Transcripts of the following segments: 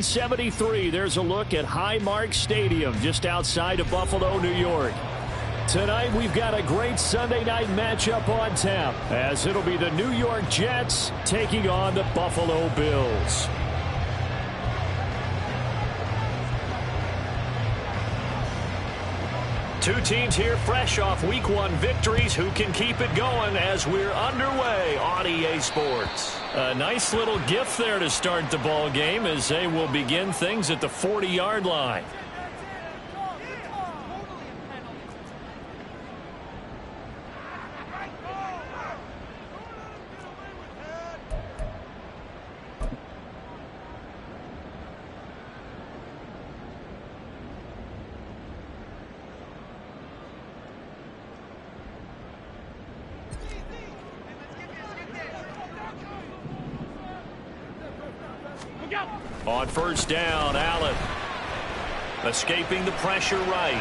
73. There's a look at Highmark Stadium just outside of Buffalo, New York. Tonight we've got a great Sunday night matchup on tap as it'll be the New York Jets taking on the Buffalo Bills. Two teams here fresh off Week 1 victories who can keep it going as we're underway on EA Sports. A nice little gift there to start the ball game as they will begin things at the 40-yard line. On first down, Allen escaping the pressure right.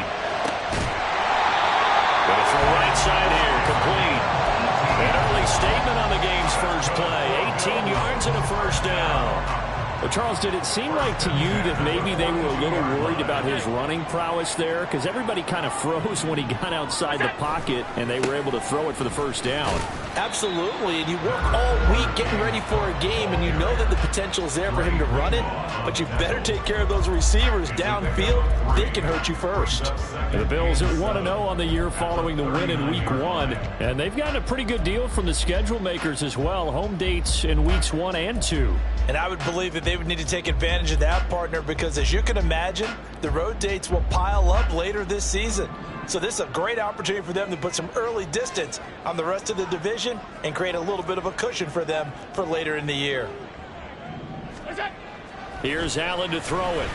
Going to throw right side here, complete. An early statement on the game's first play. 18 yards and a first down. Well, Charles, did it seem like to you that maybe they were a little worried about his running prowess there? Because everybody kind of froze when he got outside the pocket and they were able to throw it for the first down. Absolutely, and you work all week getting ready for a game, and you know that the potential is there for him to run it, but you better take care of those receivers downfield. They can hurt you first. The Bills are 1-0 on the year following the win in Week 1, and they've gotten a pretty good deal from the schedule makers as well. Home dates in Weeks 1 and 2. And I would believe that they would need to take advantage of that, partner, because as you can imagine, the road dates will pile up later this season. So this is a great opportunity for them to put some early distance on the rest of the division and create a little bit of a cushion for them for later in the year. Here's Allen to throw it.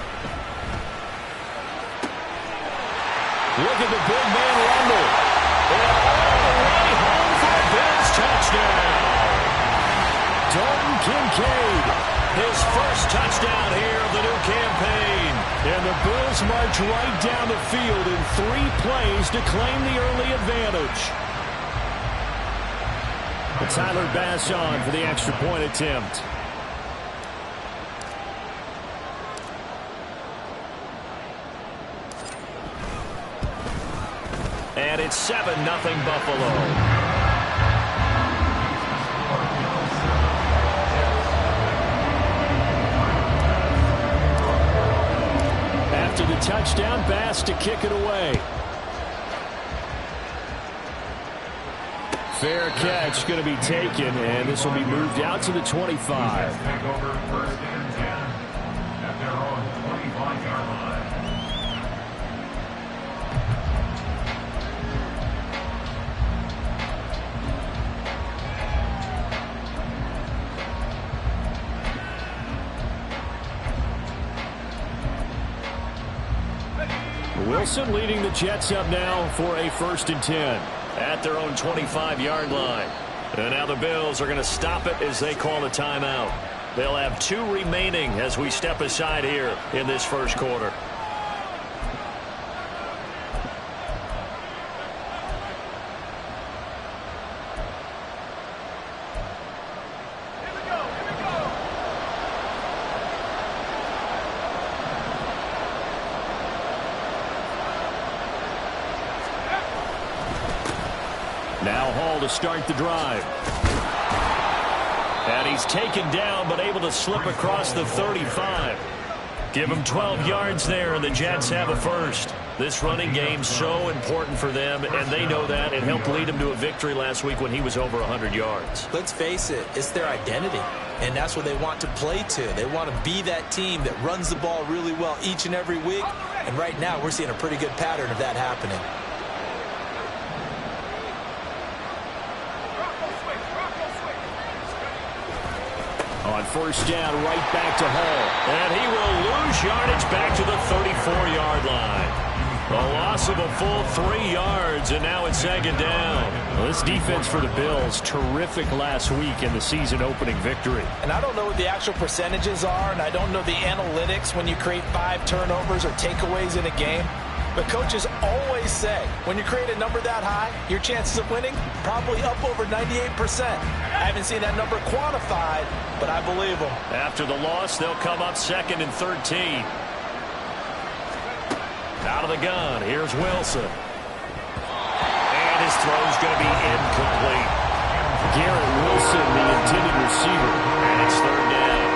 Look at the big man rumble. And all the way home for a Bills touchdown. Dalton Kincaid, his first touchdown here of the new campaign. And the Bills march right down the field in 3 plays to claim the early advantage. And Tyler Bass on for the extra point attempt. And it's 7-0 Buffalo. After the touchdown, Bass to kick it away. Fair catch going to be taken, and this will be moved out to the 25. Wilson leading the Jets up now for a 1st and 10 at their own 25-yard line. And now the Bills are going to stop it as they call a timeout. They'll have 2 remaining as we step aside here in this first quarter. Now Hall to start the drive. And he's taken down but able to slip across the 35. Give him 12 yards there, and the Jets have a first. This running game so important for them, and they know that. It helped lead them to a victory last week when he was over 100 yards. Let's face it, it's their identity, and that's what they want to play to. They want to be that team that runs the ball really well each and every week, and right now we're seeing a pretty good pattern of that happening. On first down, right back to Hall. And he will lose yardage back to the 34-yard line. A loss of a full 3 yards, and now it's 2nd down. Well, this defense for the Bills, terrific last week in the season-opening victory. And I don't know what the actual percentages are, and I don't know the analytics when you create 5 turnovers or takeaways in a game. But coaches always say, when you create a number that high, your chances of winning probably up over 98%. I haven't seen that number quantified, but I believe them. After the loss, they'll come up 2nd and 13. Out of the gun, here's Wilson. And his throw's going to be incomplete. Garrett Wilson, the intended receiver. And it's 3rd down.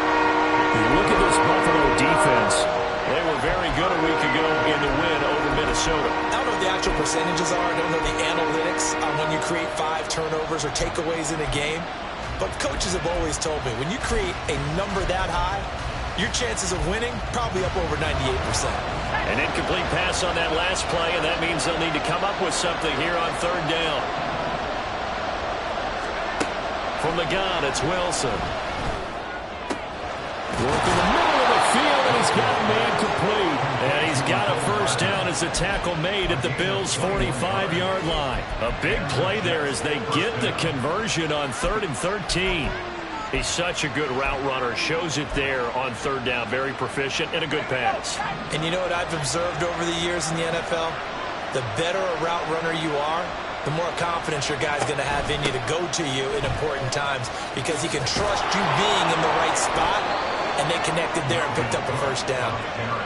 Look at this Buffalo defense. They were very good a week ago in the win over Minnesota. I don't know what the actual percentages are. I don't know the analytics on when you create 5 turnovers or takeaways in a game. But coaches have always told me, when you create a number that high, your chances of winning probably up over 98%. An incomplete pass on that last play, and that means they'll need to come up with something here on 3rd down. From the gun, it's Wilson. Working the middle of the field, and he's got a man complete. And he's got a 1st down as the tackle made at the Bills' 45-yard line. A big play there as they get the conversion on 3rd and 13. He's such a good route runner. Shows it there on 3rd down. Very proficient and a good pass. And you know what I've observed over the years in the NFL? The better a route runner you are, the more confidence your guy's going to have in you to go to you in important times because he can trust you being in the right spot, and they connected there and picked up a 1st down.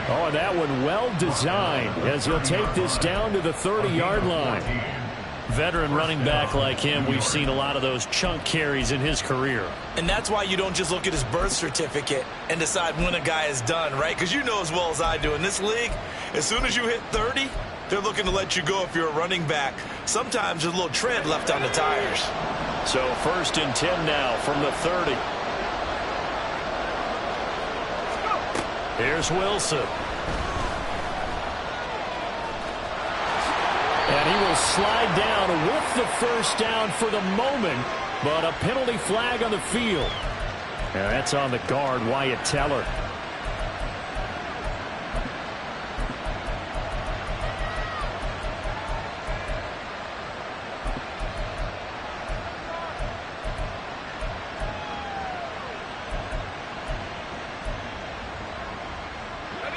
Oh, and that one well designed as he'll take this down to the 30-yard line. Veteran running back like him, we've seen a lot of those chunk carries in his career. And that's why you don't just look at his birth certificate and decide when a guy is done, right? Because you know as well as I do, in this league, as soon as you hit 30, they're looking to let you go if you're a running back. Sometimes there's a little tread left on the tires. So 1st and 10 now from the 30. Here's Wilson. And he will slide down with the 1st down for the moment, but a penalty flag on the field. And that's on the guard, Wyatt Teller.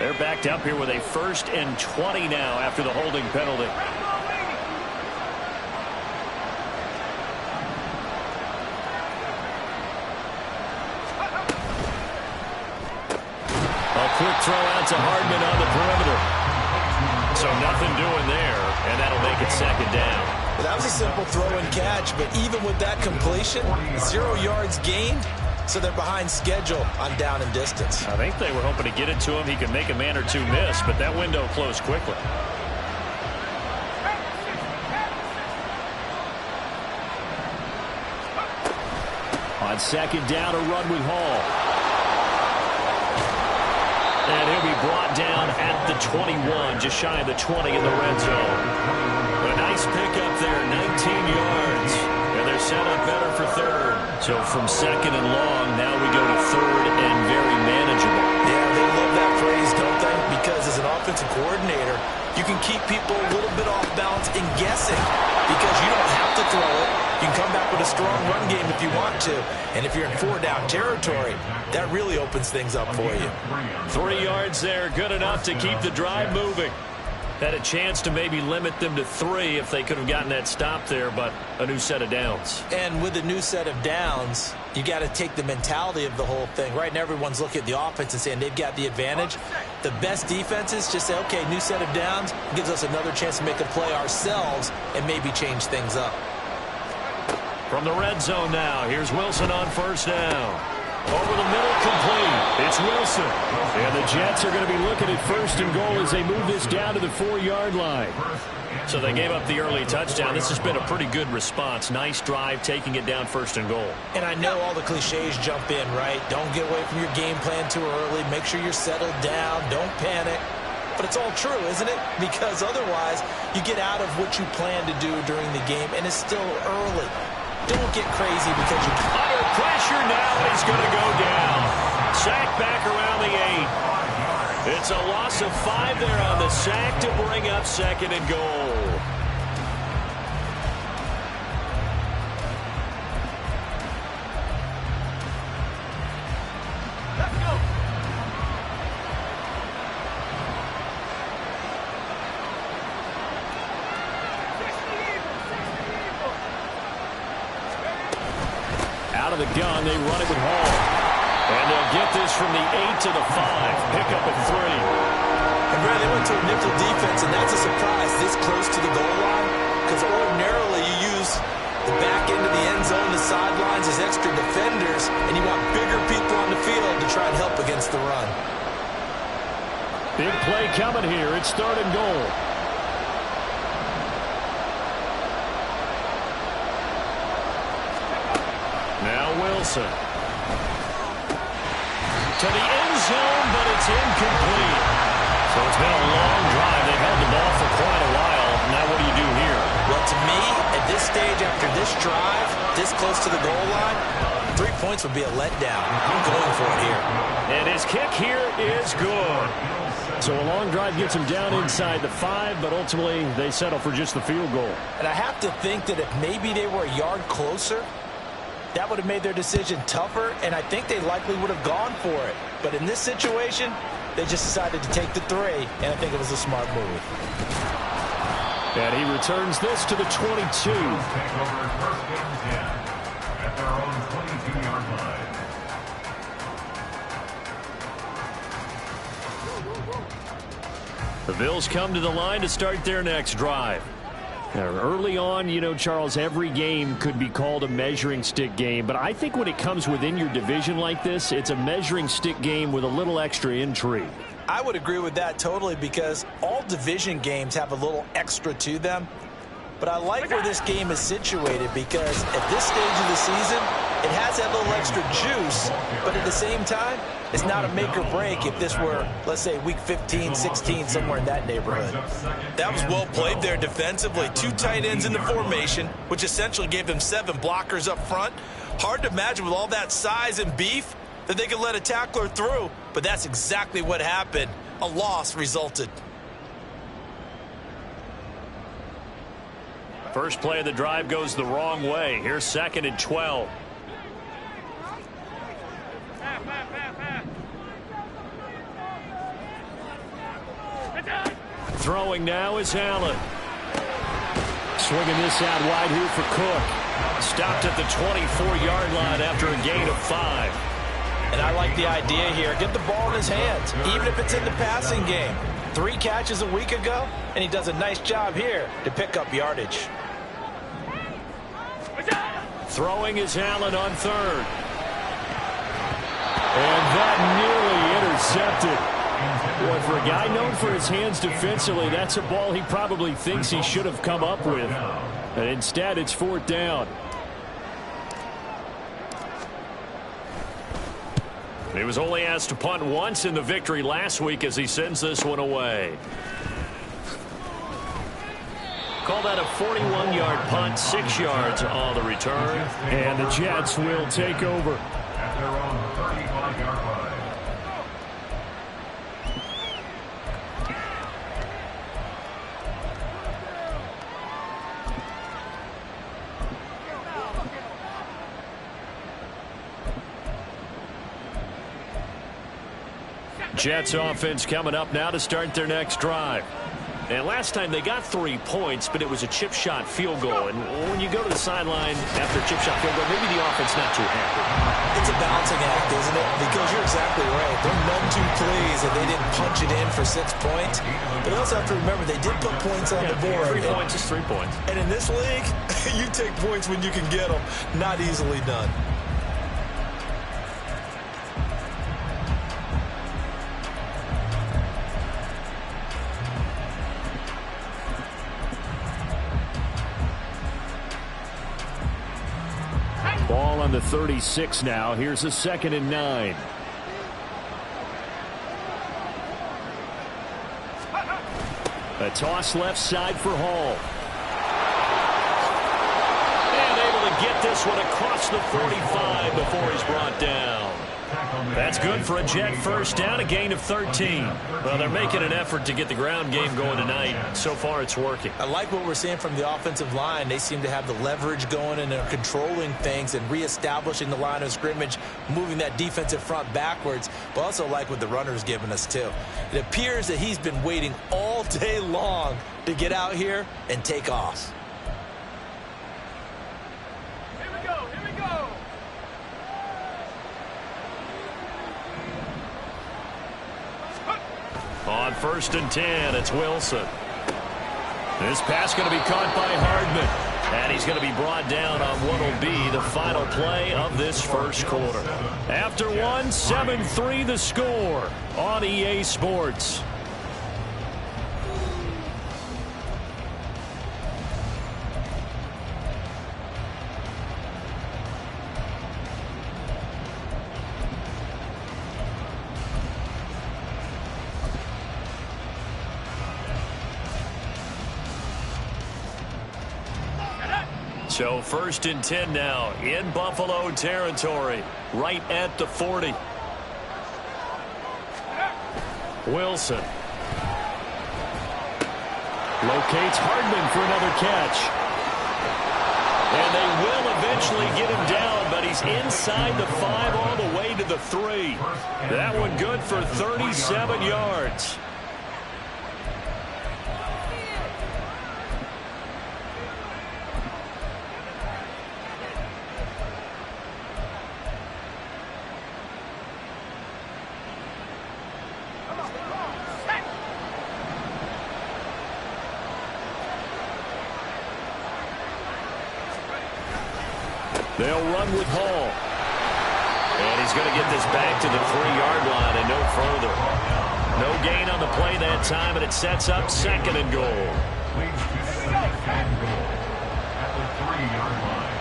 They're backed up here with a 1st and 20 now after the holding penalty. Quick throw out to Hardman on the perimeter. So nothing doing there, and that'll make it 2nd down. Well, that was a simple throw and catch, but even with that completion, 0 yards gained, so they're behind schedule on down and distance. I think they were hoping to get it to him. He could make a man or two miss, but that window closed quickly. On 2nd down, a run with Hall. And he'll be brought down at the 21, just shy of the 20 in the red zone. A nice pickup there, 19 yards. And they're set up better for 3rd. So from 2nd and long, now we go to 3rd and very manageable. Yeah, they love that phrase, don't they? Because as an offensive coordinator, you can keep people a little bit off balance and guessing because you don't have to throw it. You can come back with a strong run game if you want to. And if you're in 4-down territory, that really opens things up for you. 3 yards there, good enough to keep the drive moving. Had a chance to maybe limit them to 3 if they could have gotten that stop there, but a new set of downs. And with a new set of downs, you got to take the mentality of the whole thing. Right now, everyone's looking at the offense and saying they've got the advantage. The best defenses just say, okay, new set of downs gives us another chance to make a play ourselves and maybe change things up. From the red zone now, here's Wilson on 1st down. Over the middle, complete. It's Wilson. And the Jets are going to be looking at 1st and goal as they move this down to the 4-yard line. So they gave up the early touchdown. This has been a pretty good response. Nice drive, taking it down 1st and goal. And I know all the cliches jump in, right? Don't get away from your game plan too early. Make sure you're settled down. Don't panic. But it's all true, isn't it? Because otherwise, you get out of what you plan to do during the game, and it's still early. Don't get crazy because you're under pressure now. He's going to go down. Sack back around the 8. It's a loss of 5 there on the sack to bring up 2nd and goal. Let's go. Out of the gun, they run it with Hall. And they'll get this from the 8 to the 5. Pick up at 3. And Brad, they went to a nickel defense, and that's a surprise this close to the goal line, because ordinarily you use the back end of the end zone, the sidelines as extra defenders, and you want bigger people on the field to try and help against the run. Big play coming here. It's 3rd and goal. Now Wilson. To the end zone, but it's incomplete. So it's been a long drive. They've had the ball for quite a while. Now what do you do here? Well, to me, at this stage, after this drive, this close to the goal line, 3 points would be a letdown. I'm going for it here. And his kick here is good. So a long drive gets him down inside the 5, but ultimately they settle for just the field goal. And I have to think that if maybe they were a yard closer, that would have made their decision tougher, and I think they likely would have gone for it. But in this situation, they just decided to take the 3, and I think it was a smart move. And he returns this to the 22. The Bills come to the line to start their next drive. Now, early on, you know, Charles, every game could be called a measuring stick game, but I think when it comes within your division like this, it's a measuring stick game with a little extra intrigue. I would agree with that totally, because all division games have a little extra to them. But I like where this game is situated, because at this stage of the season, it has that little extra juice, but at the same time, it's not a make or break if this were, let's say, week 15, 16, somewhere in that neighborhood. That was well played there defensively. 2 tight ends in the formation, which essentially gave them 7 blockers up front. Hard to imagine with all that size and beef that they could let a tackler through, but that's exactly what happened. A loss resulted. First play of the drive goes the wrong way. Here's 2nd and 12. Throwing now is Allen. Swinging this out wide here for Cook. Stopped at the 24-yard line after a gain of 5. And I like the idea here. Get the ball in his hands, even if it's in the passing game. 3 catches a week ago, and he does a nice job here to pick up yardage. Throwing is Allen on 3rd. And that nearly intercepted. Boy, for a guy known for his hands defensively, that's a ball he probably thinks he should have come up with. And instead, it's 4th down. He was only asked to punt once in the victory last week as he sends this one away. Call that a 41-yard punt, 6 yards on the return. And the Jets will take over. At their own 35-yard line. Jets offense coming up now to start their next drive. And last time they got 3 points, but it was a chip shot field goal. And when you go to the sideline after a chip shot field goal, maybe the offense not too happy. It's a balancing act, isn't it? Because you're exactly right. They're none too pleased that they didn't punch it in for 6 points. But you also have to remember they did put points on the board. 3 points is 3 points. And in this league, you take points when you can get them. Not easily done. Ball on the 36 now. Here's a 2nd and 9. A toss left side for Hall. And able to get this one across the 45 before he's brought down. That's good for a Jet first down, a gain of 13. Well, they're making an effort to get the ground game going tonight. So far, it's working. I like what we're seeing from the offensive line. They seem to have the leverage going and they're controlling things and reestablishing the line of scrimmage, moving that defensive front backwards, but also like what the runner's giving us, too. It appears that he's been waiting all day long to get out here and take off. On 1st and 10, it's Wilson. This pass going to be caught by Hardman. And he's going to be brought down on what will be the final play of this first quarter. After one, 7-3 the score on EA Sports. So 1st and 10 now in Buffalo territory, right at the 40. Wilson locates Hardman for another catch. And they will eventually get him down, but he's inside the 5 all the way to the 3. That one good for 37 yards. They'll run with Hall. And he's going to get this back to the 3-yard line and no further. No gain on the play that time, and it sets up 2nd and goal. Leads to 2nd and goal at the 3-yard line.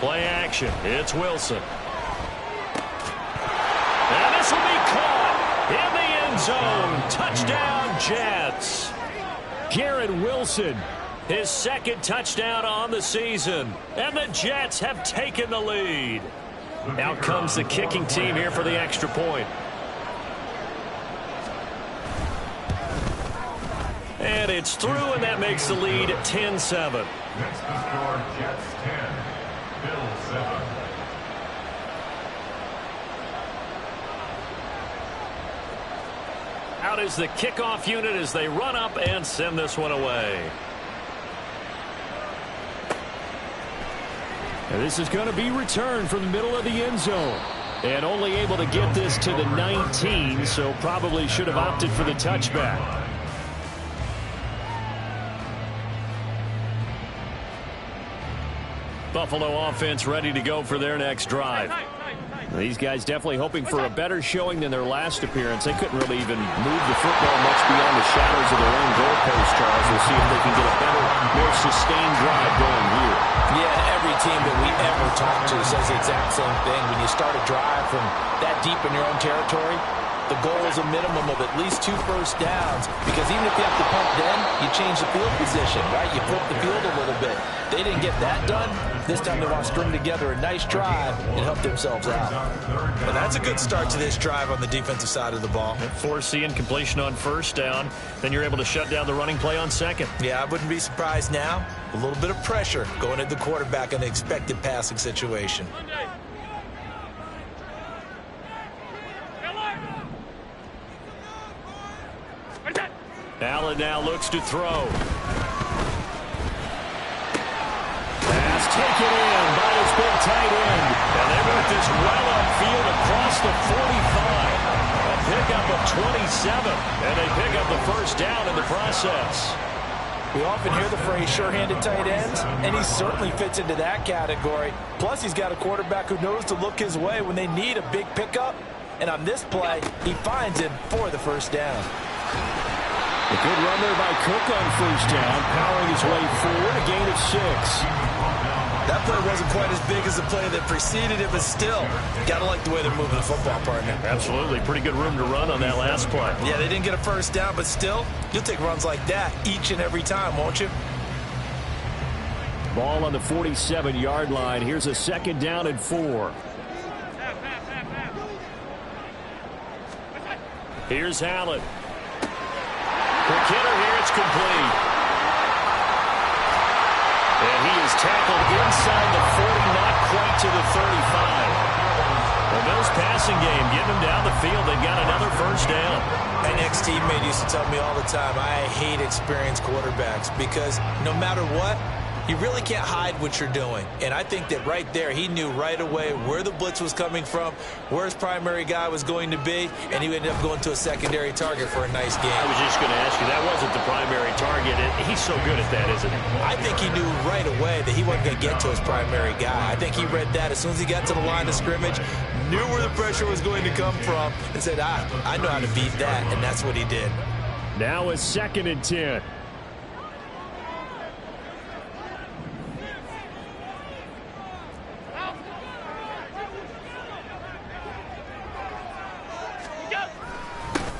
Play action. It's Wilson. And this will be caught in the end zone. Touchdown, Jets. Garrett Wilson, his 2nd touchdown on the season. And the Jets have taken the lead. Out comes the kicking team here for the extra point. And it's through, and that makes the lead 10-7. Next to score, Jets 10, Bills 7. Out is the kickoff unit as they run up and send this one away. And this is going to be returned from the middle of the end zone. And only able to get this to the 19, so probably should have opted for the touchback. Buffalo offense ready to go for their next drive. These guys definitely hoping for a better showing than their last appearance. They couldn't really even move the football much beyond the shadows of their own goalpost, Charles. We'll see if they can get a better, more sustained drive going here. Yeah, and every team that we ever talk to says the exact same thing. When you start a drive from that deep in your own territory, the goal is a minimum of at least 2 first downs, because even if you have to punt then, you change the field position, right? You flip the field a little bit. They didn't get that done. This time they want to string together a nice drive and help themselves out. And that's a good start to this drive on the defensive side of the ball. Forcing completion on 1st down. Then you're able to shut down the running play on 2nd. Yeah, I wouldn't be surprised now. A little bit of pressure going at the quarterback in an expected passing situation. Allen now looks to throw. Pass taken in by his big tight end. And they move this well upfield across the 45. A pickup of 27. And they pick up the 1st down in the process. We often hear the phrase sure-handed tight ends, and he certainly fits into that category. Plus, he's got a quarterback who knows to look his way when they need a big pickup. And on this play, he finds him for the 1st down. A good run there by Cook on 1st down, powering his way forward, a gain of 6. That play wasn't quite as big as the play that preceded it, but still, got to like the way they're moving the football, partner. Absolutely. Pretty good room to run on that last play. Yeah, they didn't get a 1st down, but still, you'll take runs like that each and every time, won't you? Ball on the 47-yard line. Here's a 2nd down and 4. Here's Allen. For Kidder here, it's complete. And he is tackled inside the 40, not quite to the 35. The Bills passing game, getting him down the field. They've got another 1st down. My ex-teammate used to tell me all the time, I hate experienced quarterbacks because no matter what, You really can't hide what you're doing. And I think that right there, he knew right away where the blitz was coming from, where his primary guy was going to be, and he ended up going to a secondary target for a nice game. I was just going to ask you, that wasn't the primary target. He's so good at that, isn't he? I think he knew right away that he wasn't going to get to his primary guy. I think he read that as soon as he got to the line of scrimmage, knew where the pressure was going to come from, and said, I know how to beat that, and that's what he did. Now a 2nd and 10.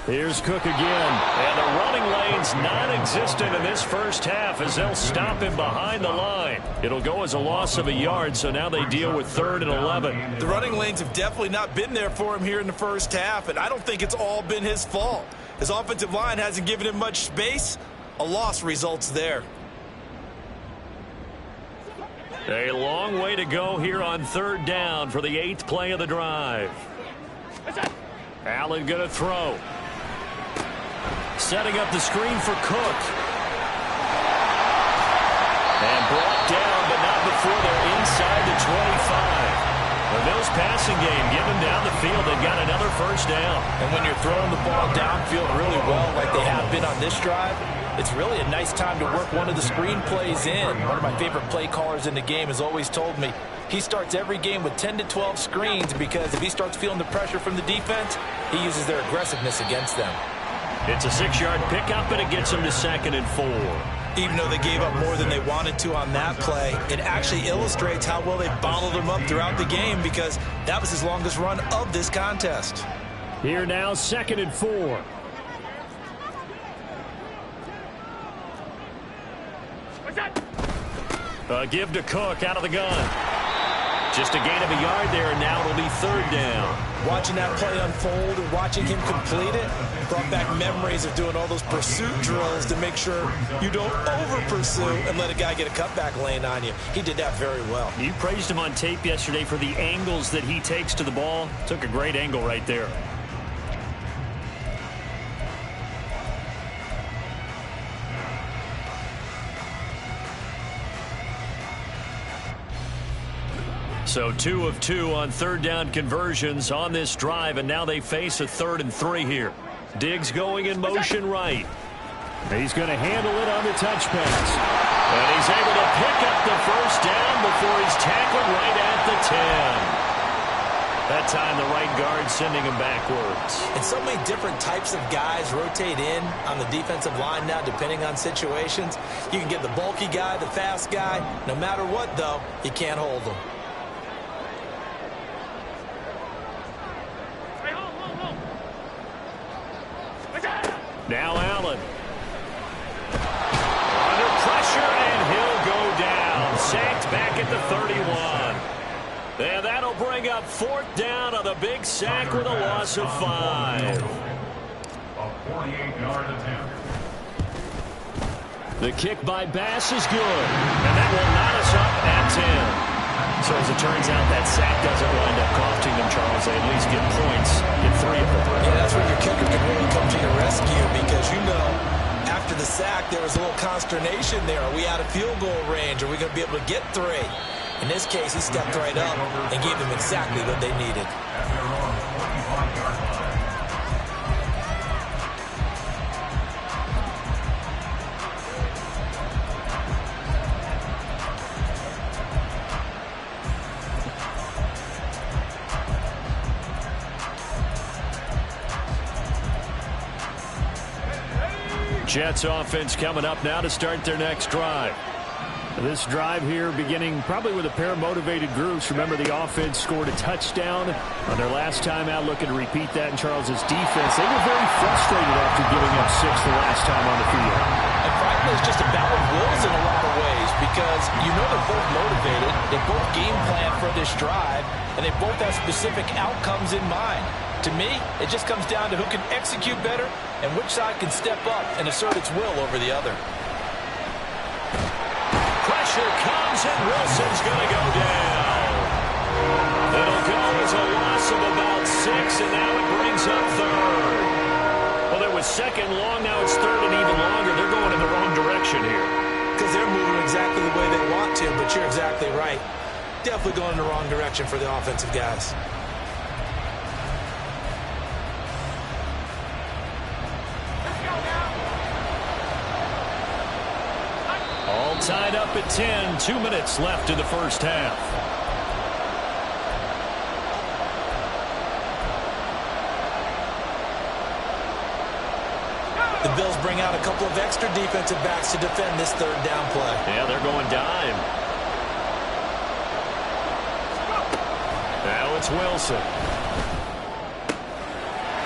Here's Cook again. And the running lane's non-existent in this first half as they'll stop him behind the line. It'll go as a loss of a yard, so now they deal with 3rd and 11. The running lanes have definitely not been there for him here in the first half, and I don't think it's all been his fault. His offensive line hasn't given him much space. A loss results there. A long way to go here on 3rd down for the 8th play of the drive. Allen going to throw. Setting up the screen for Cook. And brought down, but not before they're inside the 25. The Bills passing game, get them down the field. They've got another first down. And when you're throwing the ball downfield really well like they have been on this drive, it's really a nice time to work one of the screen plays in. One of my favorite play callers in the game has always told me he starts every game with 10 to 12 screens because if he starts feeling the pressure from the defense, he uses their aggressiveness against them. It's a 6-yard pickup, and it gets them to 2nd and 4. Even though they gave up more than they wanted to on that play, it actually illustrates how well they bottled him up throughout the game because that was his longest run of this contest. Here now, 2nd and 4. Give to Cook out of the gun. Just a gain of a yard there, and now it'll be 3rd down. Watching that play unfold and watching him complete it brought back memories of doing all those pursuit drills to make sure you don't over-pursue and let a guy get a cutback lane on you. He did that very well. You praised him on tape yesterday for the angles that he takes to the ball. Took a great angle right there. So 2 of 2 on 3rd down conversions on this drive, and now they face a 3rd and 3 here. Diggs going in motion right. He's going to handle it on the touch pass. And he's able to pick up the first down before he's tackled right at the 10. That time the right guard sending him backwards. And so many different types of guys rotate in on the defensive line now depending on situations. You can get the bulky guy, the fast guy. No matter what, though, you can't hold them. Now Allen. Under pressure, and he'll go down. Sacked back at the 31. And that'll bring up 4th down on the big sack with a loss of 5. A 48-yard attempt. The kick by Bass is good. And that will knot us up at 10. So as it turns out, that sack doesn't wind up costing them, Charles. They at least get points in 3 of them. Yeah, that's where your kicker can really come to your rescue because, you know, after the sack, there was a little consternation there. Are we out of field goal range? Are we going to be able to get 3? In this case, he stepped right up and gave them exactly what they needed. At their own 25-yard line. Jets offense coming up now to start their next drive. This drive here beginning probably with a pair of motivated groups. Remember, the offense scored a touchdown on their last time out, looking to repeat that in Charles's defense. They were very frustrated after giving up 6 the last time on the field. And frankly, it's just a battle of wills in a lot of ways because you know they're both motivated, they both game plan for this drive, and they both have specific outcomes in mind. To me, it just comes down to who can execute better and which side can step up and assert its will over the other. Pressure comes, and Wilson's going to go down. It'll go as a loss of about 6, and now it brings up 3rd. Well, it was 2nd long, now it's 3rd and even longer. They're going in the wrong direction here. because they're moving exactly the way they want to, but you're exactly right. Definitely going in the wrong direction for the offensive guys. All tied up at 10. 2 minutes left in the first half. The Bills bring out a couple of extra defensive backs to defend this third down play. Yeah, they're going dime. Now it's Wilson.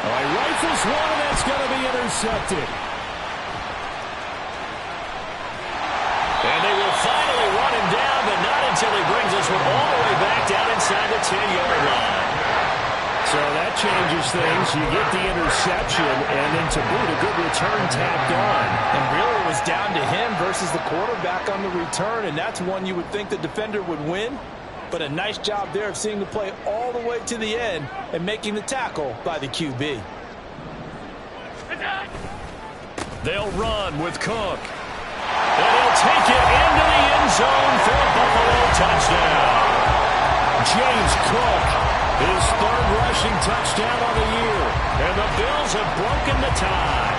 All right, rifles one, and that's going to be intercepted. And they will finally run him down, but not until he brings this one all the way back down inside the 10-yard line. So that changes things. You get the interception, and then to boot, a good return tacked on. And really it was down to him versus the quarterback on the return, and that's one you would think the defender would win. But a nice job there of seeing the play all the way to the end and making the tackle by the QB. They'll run with Cook. And he'll take it into the end zone for a Buffalo touchdown. James Cook, his third rushing touchdown of the year. And the Bills have broken the tie.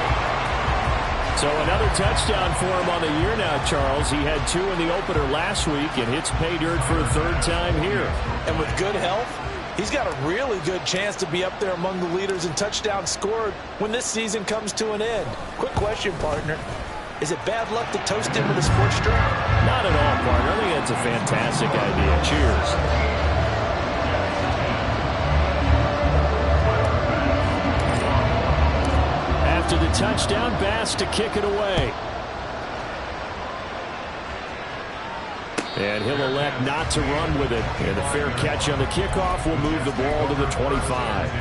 So another touchdown for him on the year now, Charles. He had 2 in the opener last week and hits pay dirt for a third time here. And with good health, he's got a really good chance to be up there among the leaders in touchdowns scored when this season comes to an end. Quick question, partner. Is it bad luck to toast him with a sports drink? Not at all, partner. I think that's a fantastic idea. Cheers. After the touchdown, Bass to kick it away. And he'll elect not to run with it. And a fair catch on the kickoff will move the ball to the 25.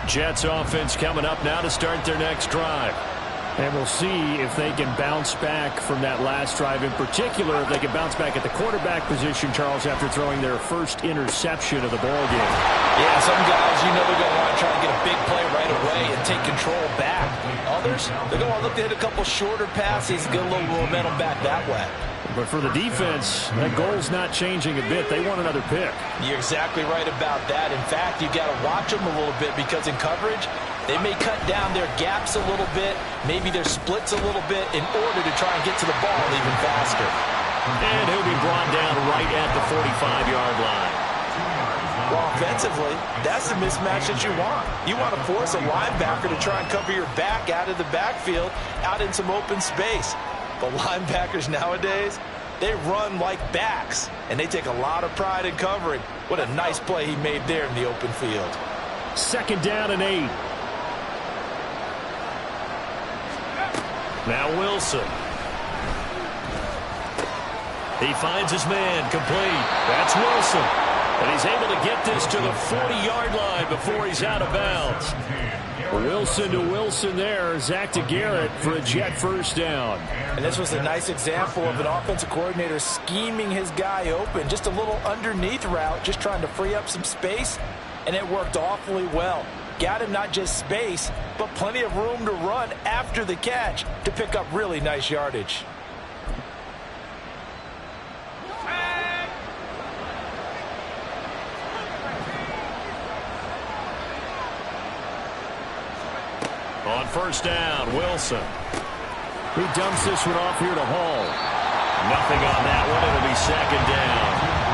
Jets offense coming up now to start their next drive. And we'll see if they can bounce back from that last drive. In particular, if they can bounce back at the quarterback position, Charles, after throwing their first interception of the ballgame. Yeah, some guys, you know they're going to want to try and get a big play right away and take control back. Others, they're going to look to hit a couple shorter passes, get a little momentum back that way. But for the defense, that goal's not changing a bit. They want another pick. You're exactly right about that. In fact, you've got to watch them a little bit because in coverage, they may cut down their gaps a little bit, maybe their splits a little bit in order to try and get to the ball even faster. And he'll be brought down right at the 45-yard line. Well, offensively, that's the mismatch that you want. You want to force a linebacker to try and cover your back out of the backfield, out in some open space. But linebackers nowadays, they run like backs, and they take a lot of pride in covering. What a nice play he made there in the open field. 2nd down and 8. Now Wilson. He finds his man complete. That's Wilson. And he's able to get this to the 40-yard line before he's out of bounds. Wilson to Wilson there. Zach to Garrett for a Jet first down. And this was a nice example of an offensive coordinator scheming his guy open. Just a little underneath route, just trying to free up some space. And it worked awfully well. Got him not just space, but plenty of room to run after the catch to pick up really nice yardage. On first down, Wilson. He dumps this one off here to Hall. Nothing on that one. It'll be 2nd down.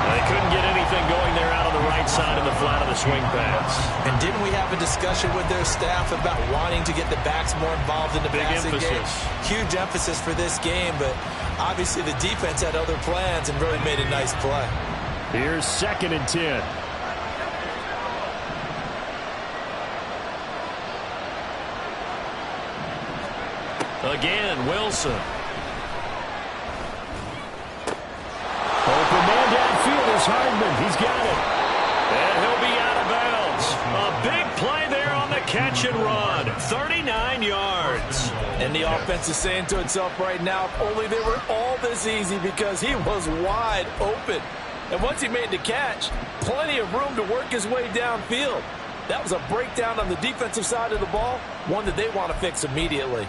They couldn't get anything going there out on the right side of the flat of the swing pass. And didn't we have a discussion with their staff about wanting to get the backs more involved in the passing game? Huge emphasis for this game, but obviously the defense had other plans and really made a nice play. Here's 2nd and 10. Again, Wilson. Open man downfield is Hardman. He's got it. And he'll be out of bounds. A big play there on the catch and run. 39 yards. And the offense is saying to itself right now, if only they were all this easy, because he was wide open. And once he made the catch, plenty of room to work his way downfield. That was a breakdown on the defensive side of the ball, one that they want to fix immediately.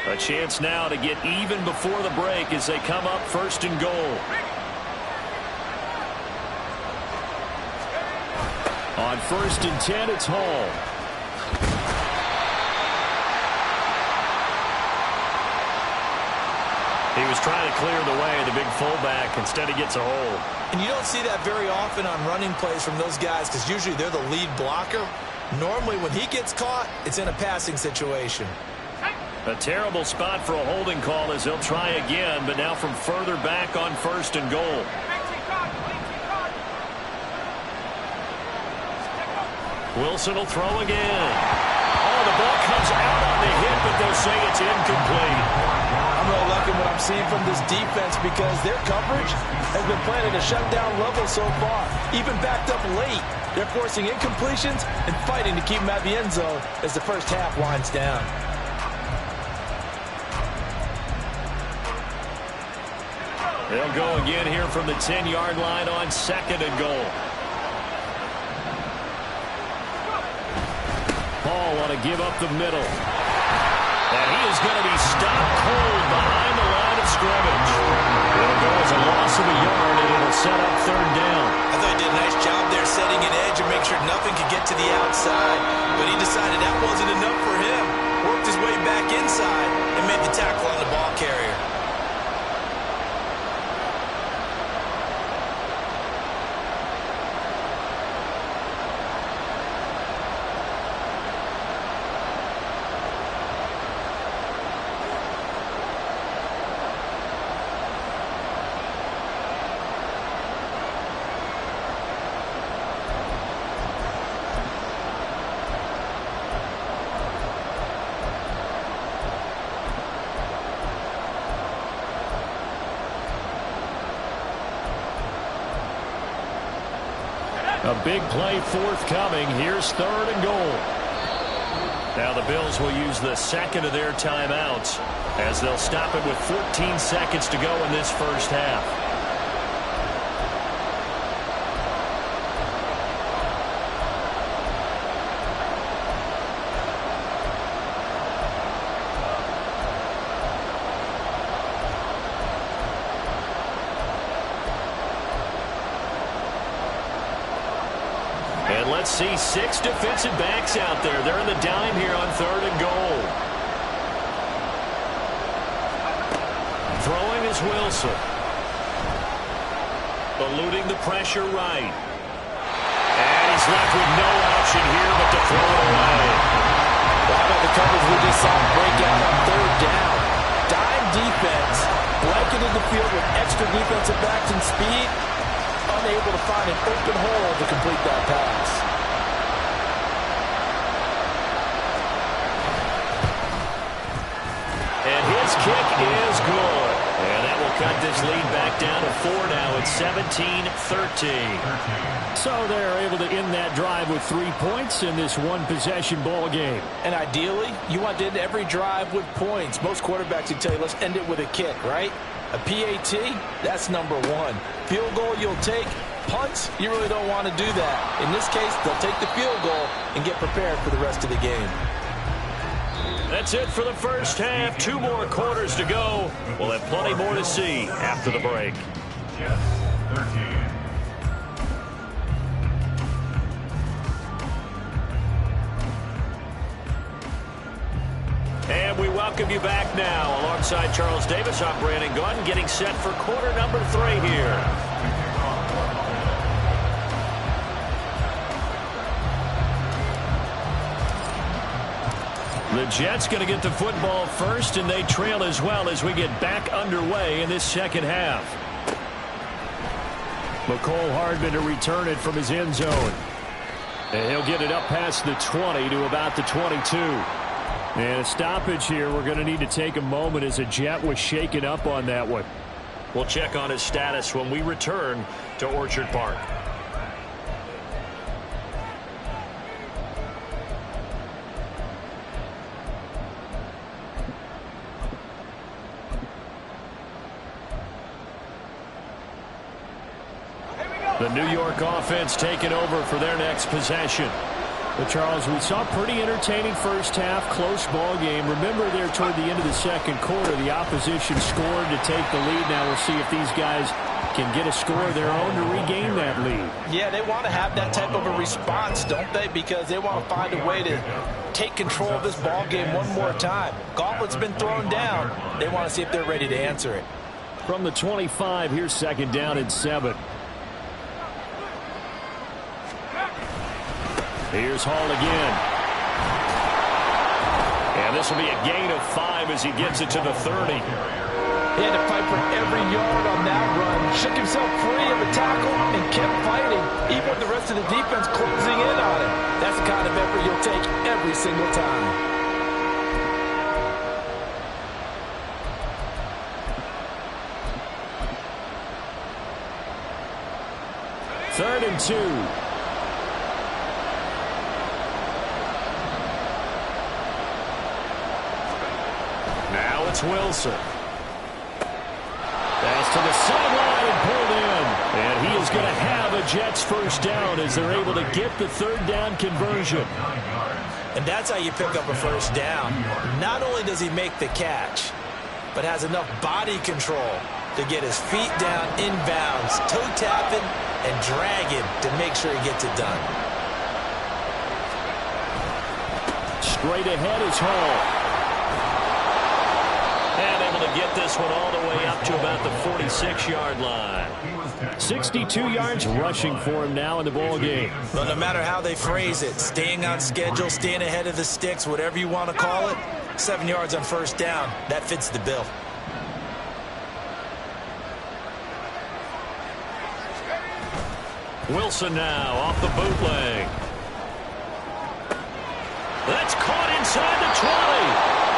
A chance now to get even before the break as they come up 1st and goal. On 1st and 10, it's Hall. He was trying to clear the way, the big fullback. Instead, he gets a hole. And you don't see that very often on running plays from those guys because usually they're the lead blocker. Normally, when he gets caught, it's in a passing situation. A terrible spot for a holding call as they'll try again, but now from further back on 1st and goal. Wilson will throw again. Oh, the ball comes out on the hit, but they'll say it's incomplete. I'm really liking what I'm seeing from this defense because their coverage has been playing at a shutdown level so far. Even backed up late, they're forcing incompletions and fighting to keep them at the end zone as the first half winds down. They'll go again here from the 10-yard line on 2nd and goal. Paul want to give up the middle. And he is going to be stopped cold behind the line of scrimmage. It'll go as a loss of a yard, and it'll set up 3rd down. I thought he did a nice job there setting an edge and make sure nothing could get to the outside. But he decided that wasn't enough for him. Worked his way back inside and made the tackle on the ball carrier. A big play forthcoming. Here's 3rd and goal. Now the Bills will use the 2nd of their timeouts as they'll stop it with 14 seconds to go in this first half. And let's see 6 defensive backs out there. They're in the dime here on 3rd and goal. Throwing is Wilson. Eluding the pressure right. And he's left with no option here but to throw it away. Well, how about the coverage we just saw break out on 3rd down? Dime defense, blanketed the field with extra defensive backs and speed. Unable to find an open hole to complete that pass. And his kick is good. And that will cut this lead back down to 4 now. It's 17-13. So they're able to end that drive with 3 points in this one-possession ball game. And ideally, you want to end every drive with points. Most quarterbacks would tell you, let's end it with a kick, right? A PAT, that's number 1. Field goal you'll take. Punts, you really don't want to do that. In this case, they'll take the field goal and get prepared for the rest of the game. That's it for the first half. 2 more quarters to go. We'll have plenty more to see after the break. Jets 13. And we welcome you back now. Alongside Charles Davis, I'm Brandon Gaudin, getting set for quarter number 3 here. The Jets going to get the football first, and they trail as well as we get back underway in this second half. McCole Hardman to return it from his end zone. And he'll get it up past the 20 to about the 22. And a stoppage here. We're going to need to take a moment as a Jet was shaken up on that one. We'll check on his status when we return to Orchard Park. The New York offense taking over for their next possession. But, Charles, we saw a pretty entertaining first half, close ball game. Remember there toward the end of the second quarter, the opposition scored to take the lead. Now we'll see if these guys can get a score of their own to regain that lead. Yeah, they want to have that type of a response, don't they? Because they want to find a way to take control of this ball game one more time. Gauntlet's been thrown down. They want to see if they're ready to answer it. From the 25, here's second down and 7. Here's Hall again. And this will be a gain of 5 as he gets it to the 30. He had to fight for every yard on that run. Shook himself free of a tackle and kept fighting, even with the rest of the defense closing in on him. That's the kind of effort you'll take every single time. Third and 2. Now it's Wilson. Pass to the sideline and pulled in. And he is going to have a Jets first down as they're able to get the third down conversion. And that's how you pick up a first down. Not only does he make the catch, but has enough body control to get his feet down inbounds, toe tapping and dragging to make sure he gets it done. Straight ahead is Hall. And able to get this one all the way up to about the 46-yard line. 62 yards rushing for him now in the ball game. Well, no matter how they phrase it, staying on schedule, staying ahead of the sticks, whatever you want to call it, 7 yards on first down, that fits the bill. Wilson now off the bootleg. That's caught inside the 20.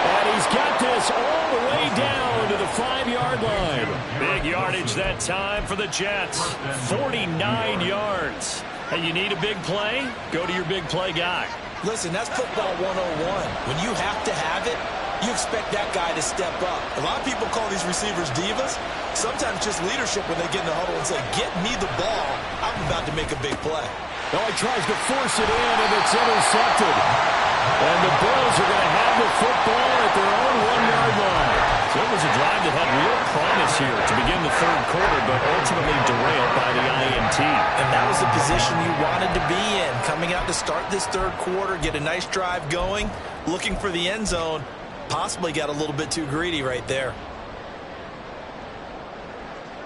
And he's got this all the way down to the 5-yard line. Big yardage that time for the Jets. 49 yards. Hey, you need a big play? Go to your big play guy. Listen, that's football 101. When you have to have it, you expect that guy to step up. A lot of people call these receivers divas. Sometimes just leadership when they get in the huddle and say, get me the ball. I'm about to make a big play. Oh, he tries to force it in, and it's intercepted. And the Bills are going to have the football at their own 1-yard line. So it was a drive that had real promise here to begin the third quarter, but ultimately derailed by the INT. And that was the position you wanted to be in. Coming out to start this third quarter, get a nice drive going, looking for the end zone. Possibly got a little bit too greedy right there.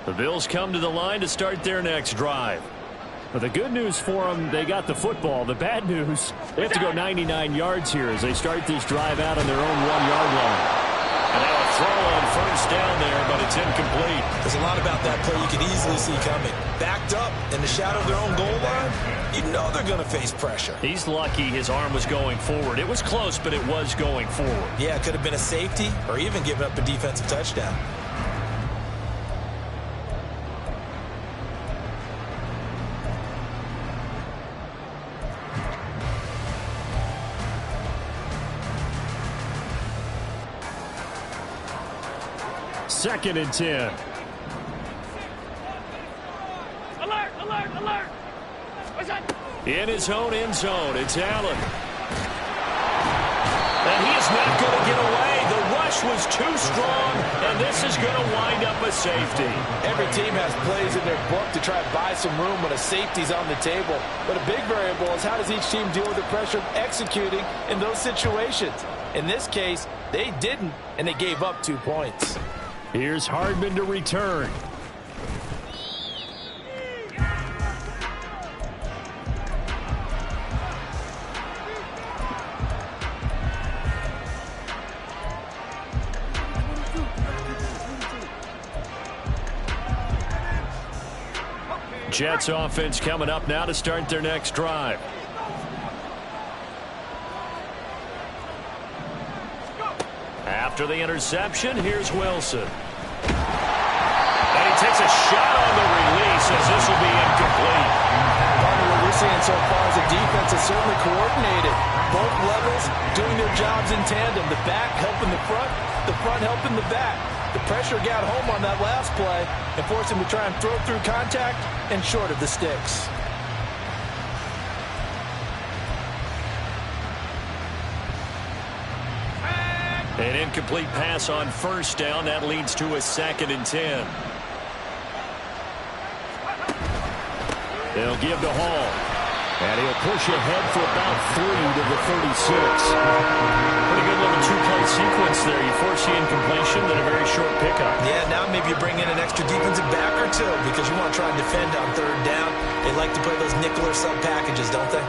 The Bills come to the line to start their next drive. But the good news for them, they got the football. The bad news, they have to go 99 yards here as they start this drive out on their own 1-yard line. And now a throw on first down there, but it's incomplete. There's a lot about that play you can easily see coming. Backed up in the shadow of their own goal line, you know they're going to face pressure. He's lucky his arm was going forward. It was close, but it was going forward. Yeah, it could have been a safety or even given up a defensive touchdown. Second and 10. Alert, alert, alert. What's that? In his own end zone, it's Allen. And he is not going to get away. The rush was too strong, and this is going to wind up a safety. Every team has plays in their book to try to buy some room when a safety's on the table. But a big variable is how does each team deal with the pressure of executing in those situations. In this case, they didn't, and they gave up 2 points. Here's Hardman to return. Jets offense coming up now to start their next drive. After the interception, here's Wilson. And he takes a shot on the release as this will be incomplete. What we're seeing so far is the defense is certainly coordinated. Both levels doing their jobs in tandem. The back helping the front helping the back. The pressure got home on that last play and forced him to try and throw through contact and short of the sticks. An incomplete pass on first down. That leads to a 2nd and 10. They'll give to Hall. And he'll push ahead for about 3 to the 36. Pretty good little two-play sequence there. You force the incompletion, then a very short pickup. Yeah, now maybe you bring in an extra defensive back or two because you want to try and defend on 3rd down. They like to play those nickel or sub packages, don't they?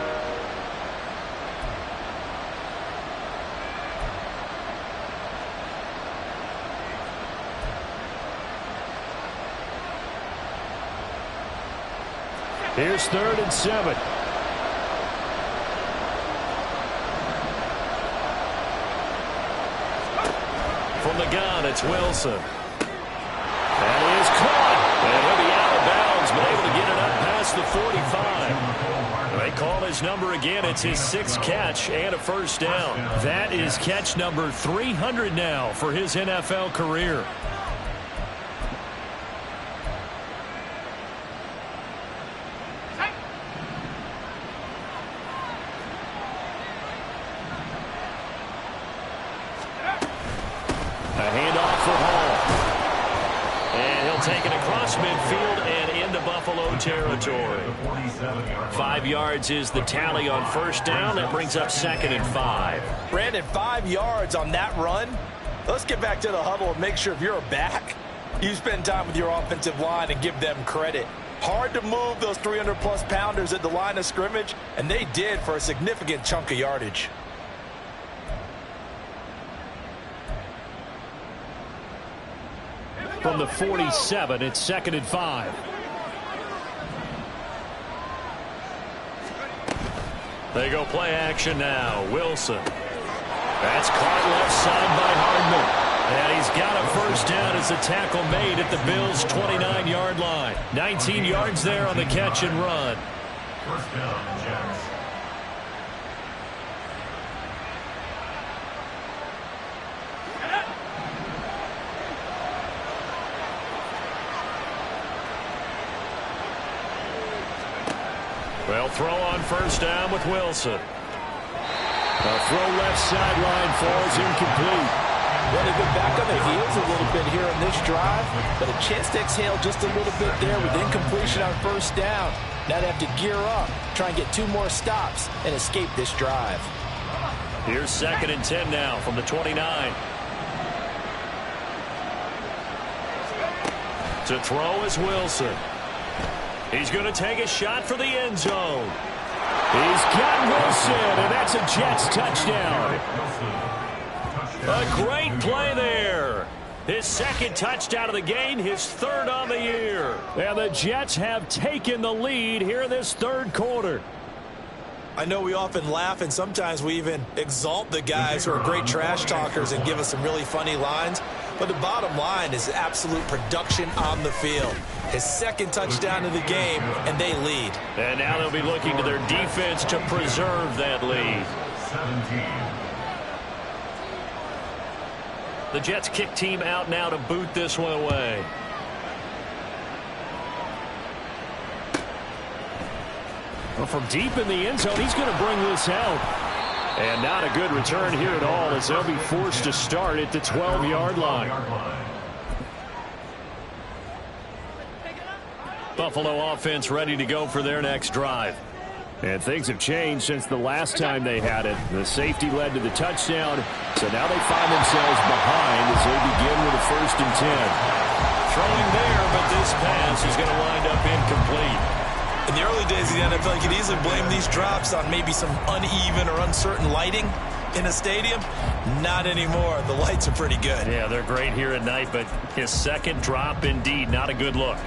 Here's 3rd and 7. From the gun, it's Wilson. That is caught. And he'll be out of bounds, but able to get it up past the 45. They call his number again. It's his 6th catch and a 1st down. That is catch number 300 now for his NFL career. A handoff for Hall. And he'll take it across midfield and into Buffalo territory. 5 yards is the tally on 1st down. That brings up 2nd and 5. Brandon, 5 yards on that run. Let's get back to the huddle and make sure if you're a back, you spend time with your offensive line and give them credit. Hard to move those 300-plus pounders at the line of scrimmage, and they did for a significant chunk of yardage. From the 47, it's 2nd and 5. They go play action now. Wilson. That's caught left side by Hardman. And he's got a 1st down as the tackle made at the Bills' 29-yard line. 19 yards there on the catch and run. 1st down, Jets. Well, throw on 1st down with Wilson. A throw left sideline falls incomplete. Well, they've been back on their heels a little bit here on this drive, but a chance to exhale just a little bit there with incompletion on 1st down. Now they have to gear up, try and get 2 more stops, and escape this drive. Here's 2nd and 10 now from the 29. To throw is Wilson. He's going to take a shot for the end zone. He's got Wilson, and that's a Jets touchdown. A great play there. His 2nd touchdown of the game, his 3rd on the year. And the Jets have taken the lead here in this 3rd quarter. I know we often laugh and sometimes we even exalt the guys who are great trash talkers and give us some really funny lines. But the bottom line is absolute production on the field. His 2nd touchdown of the game, and they lead. And now they'll be looking to their defense to preserve that lead. 17. The Jets kick team out now to boot this one away. Well, from deep in the end zone, he's going to bring this out. And not a good return here at all as they'll be forced to start at the 12-yard line. Buffalo offense ready to go for their next drive. And things have changed since the last time they had it. The safety led to the touchdown, so now they find themselves behind as they begin with a 1st and 10. Throwing there, but this pass is going to wind up incomplete. In the early days of the NFL, you could easily blame these drops on maybe some uneven or uncertain lighting in a stadium. Not anymore. The lights are pretty good. Yeah, they're great here at night, but his 2nd drop, indeed, not a good look.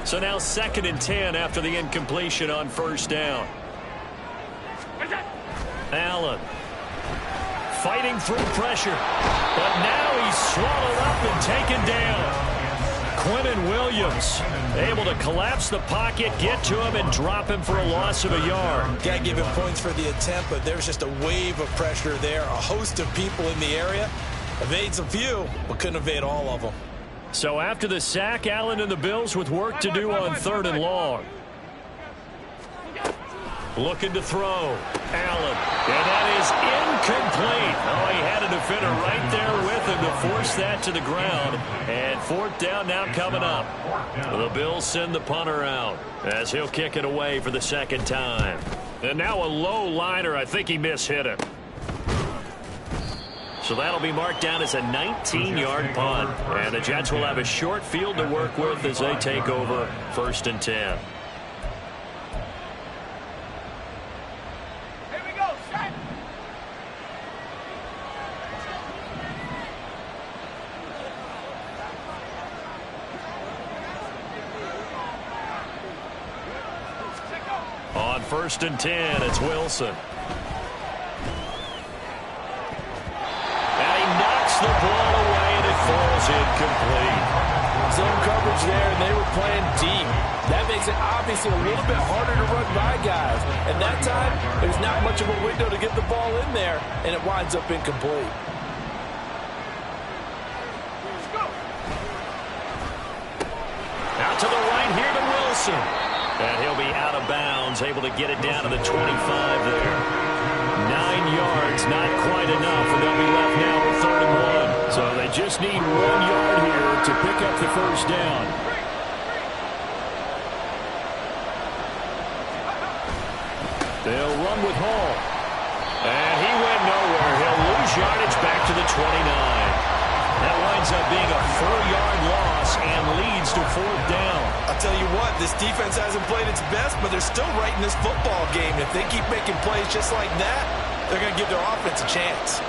So now 2nd and 10 after the incompletion on 1st down. Allen fighting through pressure, but now he's swallowed up and taken down. Quinnen Williams able to collapse the pocket, get to him, and drop him for a loss of a yard. Got to give him points for the attempt, but there's just a wave of pressure there, a host of people in the area, Evades a few, but couldn't evade all of them. So after the sack, Allen and the Bills with work to do on 3rd and long. Looking to throw. Allen. And that is incomplete. Oh, he had a defender right there with him to force that to the ground. And 4th down now coming up. The Bills send the punter out as he'll kick it away for the 2nd time. And now a low liner. I think he mishit it. So that'll be marked down as a 19-yard punt. And the Jets will have a short field to work with as they take over 1st and 10. On 1st and 10, it's Wilson. And he knocks the ball away, and it falls incomplete. Zone coverage there, and they were playing deep. That makes it obviously a little bit harder to run by guys. And that time, there's not much of a window to get the ball in there, and it winds up incomplete. Out to the right here to Wilson. And he'll be out of bounds, able to get it down to the 25 there. 9 yards, not quite enough, and they'll be left now with 3rd and 1. So they just need 1 yard here to pick up the 1st down. They'll run with Hall. And he went nowhere. He'll lose yardage back to the 29. That winds up being a 4-yard loss and leads to 4th down. I'll tell you what, this defense hasn't played its best, but they're still right in this football game. If they keep making plays just like that, they're going to give their offense a chance.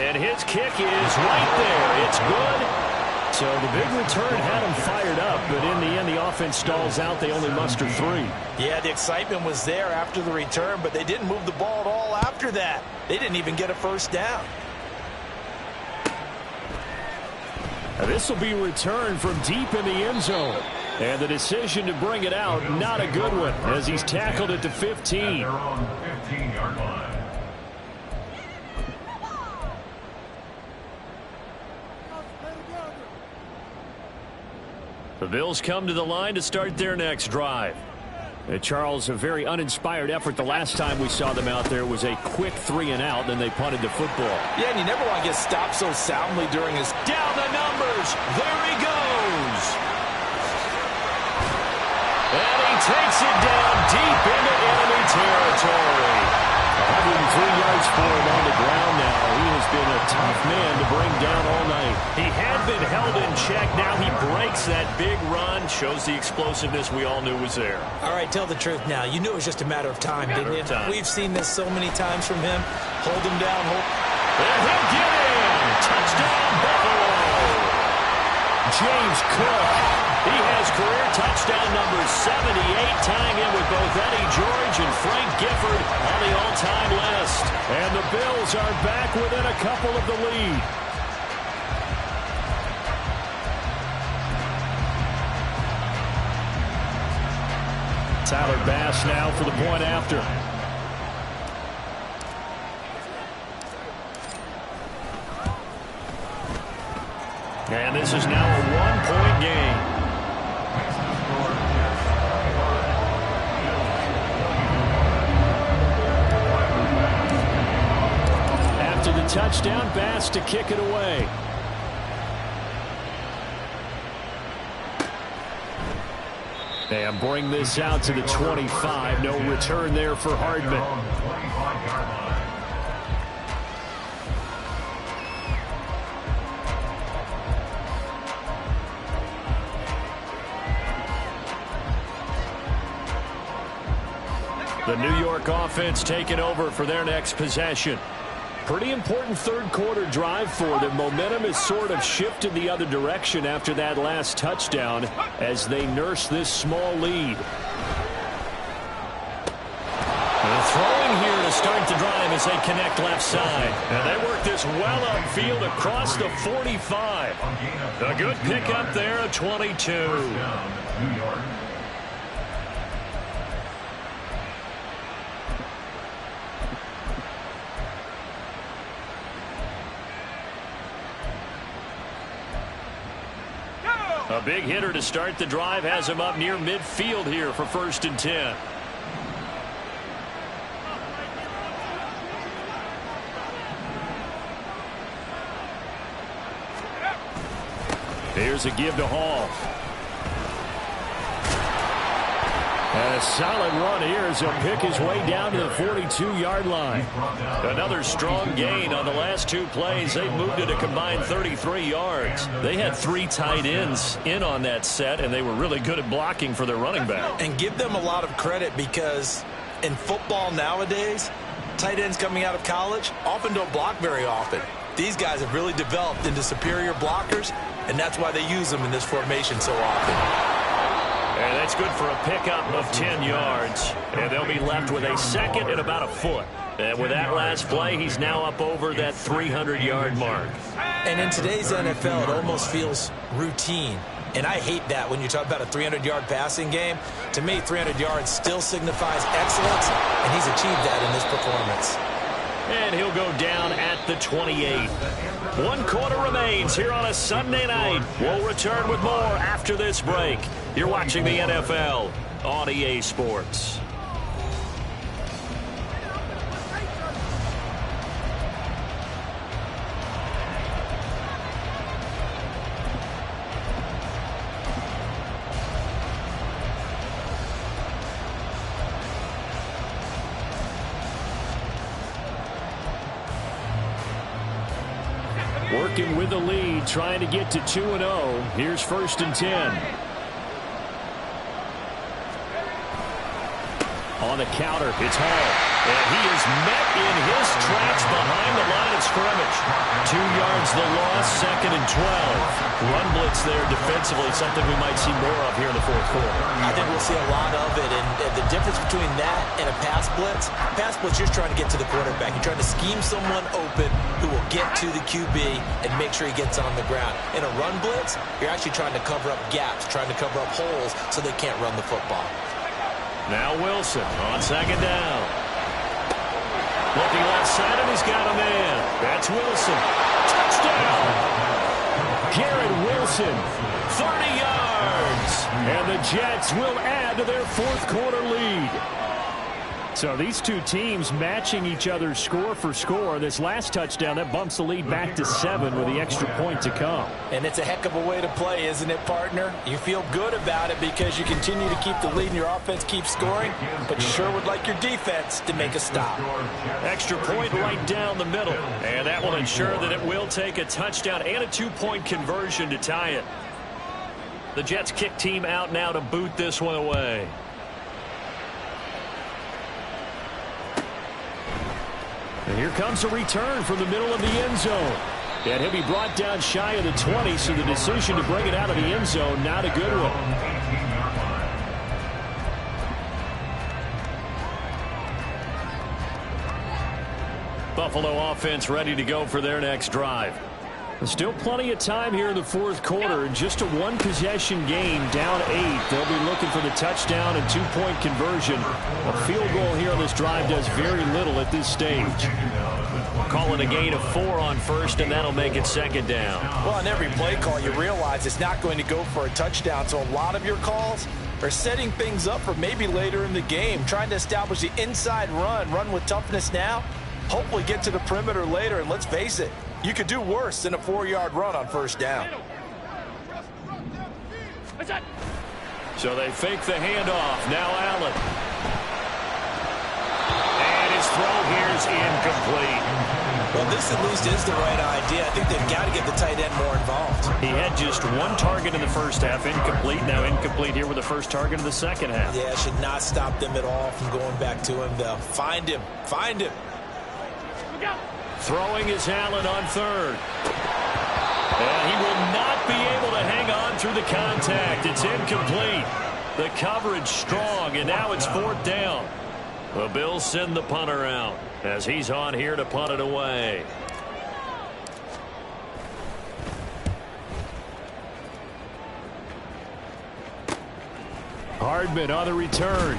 And his kick is right there. It's good. So the big return had him fired up, but in the end, the offense stalls out. They only muster 3. Yeah, the excitement was there after the return, but they didn't move the ball at all after that. They didn't even get a 1st down. This will be returned from deep in the end zone. And the decision to bring it out, not a good one, as he's tackled at the 15. They're on the 15-yard line. The Bills come to the line to start their next drive. Charles, a very uninspired effort the last time we saw them out there was a quick 3 and out, then they punted the football. Yeah, and you never want to get stopped so soundly during his... Down the numbers. There he goes. And he takes it down deep into enemy territory. 103 yards for him on the ground now. He has been a tough man to bring down all night. He had been held in check. Now he breaks that big run. Shows the explosiveness we all knew was there. All right, tell the truth now. You knew it was just a matter of time, didn't you? We've seen this so many times from him. Hold him down. And he'll get in. Touchdown, Buffalo. James Cook. He has career touchdown number 78, tying in with both Eddie George and Frank Gifford on the all-time list. And the Bills are back within a couple of the lead. Tyler Bass now for the point after. And this is now a one-point game. After the touchdown, Bass to kick it away. And bring this out to the 25. No return there for Hardman. The New York offense taking over for their next possession. Pretty important third quarter drive for them. Momentum has sort of shifted the other direction after that last touchdown as they nurse this small lead. And throwing here to start the drive as they connect left side. And they work this well upfield across the 45. A good pickup there at 22. New York. A big hitter to start the drive has him up near midfield here for 1st and 10. Here's a give to Hall. And a solid run here as he'll pick his way down to the 42-yard line. Another strong gain on the last 2 plays. They moved it a combined 33 yards. They had 3 tight ends in on that set, and they were really good at blocking for their running back. And give them a lot of credit because in football nowadays, tight ends coming out of college often don't block very often. These guys have really developed into superior blockers, and that's why they use them in this formation so often. And that's good for a pickup of 10 yards. And they'll be left with a 2nd and about a foot. And with that last play, he's now up over that 300-yard mark. And in today's NFL, it almost feels routine. And I hate that when you talk about a 300-yard passing game. To me, 300 yards still signifies excellence, and he's achieved that in this performance. And he'll go down at the 28. 1 quarter remains here on a Sunday night. We'll return with more after this break. You're watching the NFL on EA Sports. Working with the lead, trying to get to 2-0. Here's 1st and 10. On the counter, it's Hall. And he is met in his tracks behind the line of scrimmage. 2 yards the loss, 2nd and 12. Run blitz there defensively, something we might see more of here in the 4th quarter. I think we'll see a lot of it. And the difference between that and a pass blitz, you're trying to get to the quarterback. You're trying to scheme someone open who will get to the QB and make sure he gets on the ground. In a run blitz, you're actually trying to cover up gaps, trying to cover up holes so they can't run the football. Now Wilson on 2nd down. Looking left side, and he's got a man. That's Wilson. Touchdown! Garrett Wilson, 30 yards. And the Jets will add to their 4th quarter lead. So these 2 teams matching each other's score for score. This last touchdown, that bumps the lead back to 7 with the extra point to come. And it's a heck of a way to play, isn't it, partner? You feel good about it because you continue to keep the lead and your offense keeps scoring, but you sure would like your defense to make a stop. Extra point right down the middle. And that will ensure that it will take a touchdown and a 2-point conversion to tie it. The Jets kick team out now to boot this one away. And here comes a return from the middle of the end zone. And he'll be brought down shy of the 20, so the decision to bring it out of the end zone, not a good one. Buffalo offense ready to go for their next drive. Still plenty of time here in the 4th quarter. Just a 1-possession game, down 8. They'll be looking for the touchdown and 2-point conversion. A field goal here on this drive does very little at this stage. Call it a gain of 4 on 1st, and that'll make it 2nd down. Well, on every play call, you realize it's not going to go for a touchdown, so a lot of your calls are setting things up for maybe later in the game, trying to establish the inside run with toughness now, hopefully get to the perimeter later, and let's face it, you could do worse than a 4-yard run on 1st down. So they fake the handoff. Now Allen. And his throw here's incomplete. Well, this at least is the right idea. I think they've got to get the tight end more involved. He had just 1 target in the 1st half, incomplete. Now incomplete here with the 1st target of the 2nd half. Yeah, should not stop them at all from going back to him, though. Find him. Find him. Throwing is Allen on 3rd. And he will not be able to hang on through the contact. It's incomplete. The coverage strong, and now it's 4th down. The Bills send the punter out as he's on here to punt it away. Hardman on the return.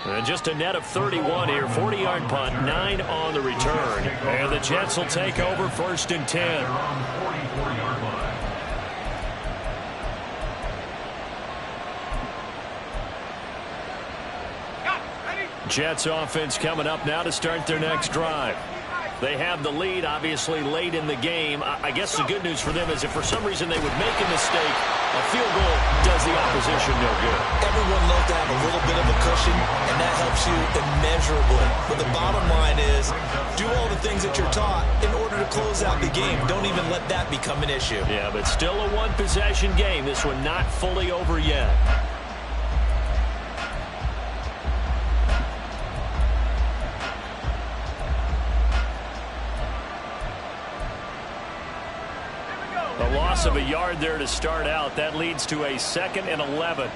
And just a net of 31 here. 40-yard punt, 9 on the return. And the Jets will take over 1st and 10. Jets offense coming up now to start their next drive. They have the lead, obviously, late in the game. I guess the good news for them is if for some reason they would make a mistake, a field goal does the opposition no good. Everyone loves to have a little bit of a cushion, and that helps you immeasurably. But the bottom line is do all the things that you're taught in order to close out the game. Don't even let that become an issue. Yeah, but still a one-possession game. This one not fully over yet. A loss of a yard there to start out. That leads to a 2nd and 11.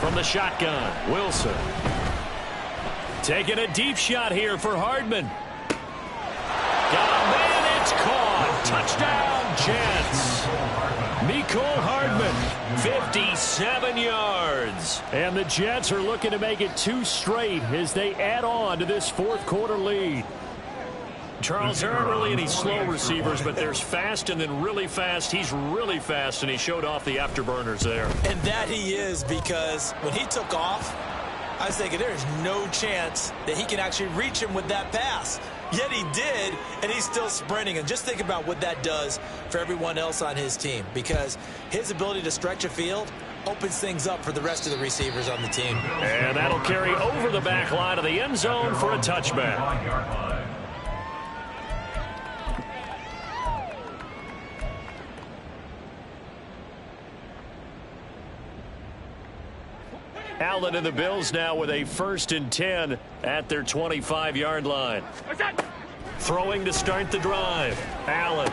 From the shotgun, Wilson. Taking a deep shot here for Hardman. Got a man, it's caught. Touchdown, Jets. Mecole Hardman, 57 yards. And the Jets are looking to make it 2 straight as they add on to this 4th quarter lead. Charles, there aren't really any slow receivers, but there's fast and then really fast. He's really fast, and he showed off the afterburners there. And that he is, because when he took off, I was thinking there's no chance that he can actually reach him with that pass. Yet he did, and he's still sprinting. And just think about what that does for everyone else on his team, because his ability to stretch a field opens things up for the rest of the receivers on the team. And that'll carry over the back line of the end zone for a touchback. Allen and the Bills now with a 1st and 10 at their 25-yard line. Throwing to start the drive. Allen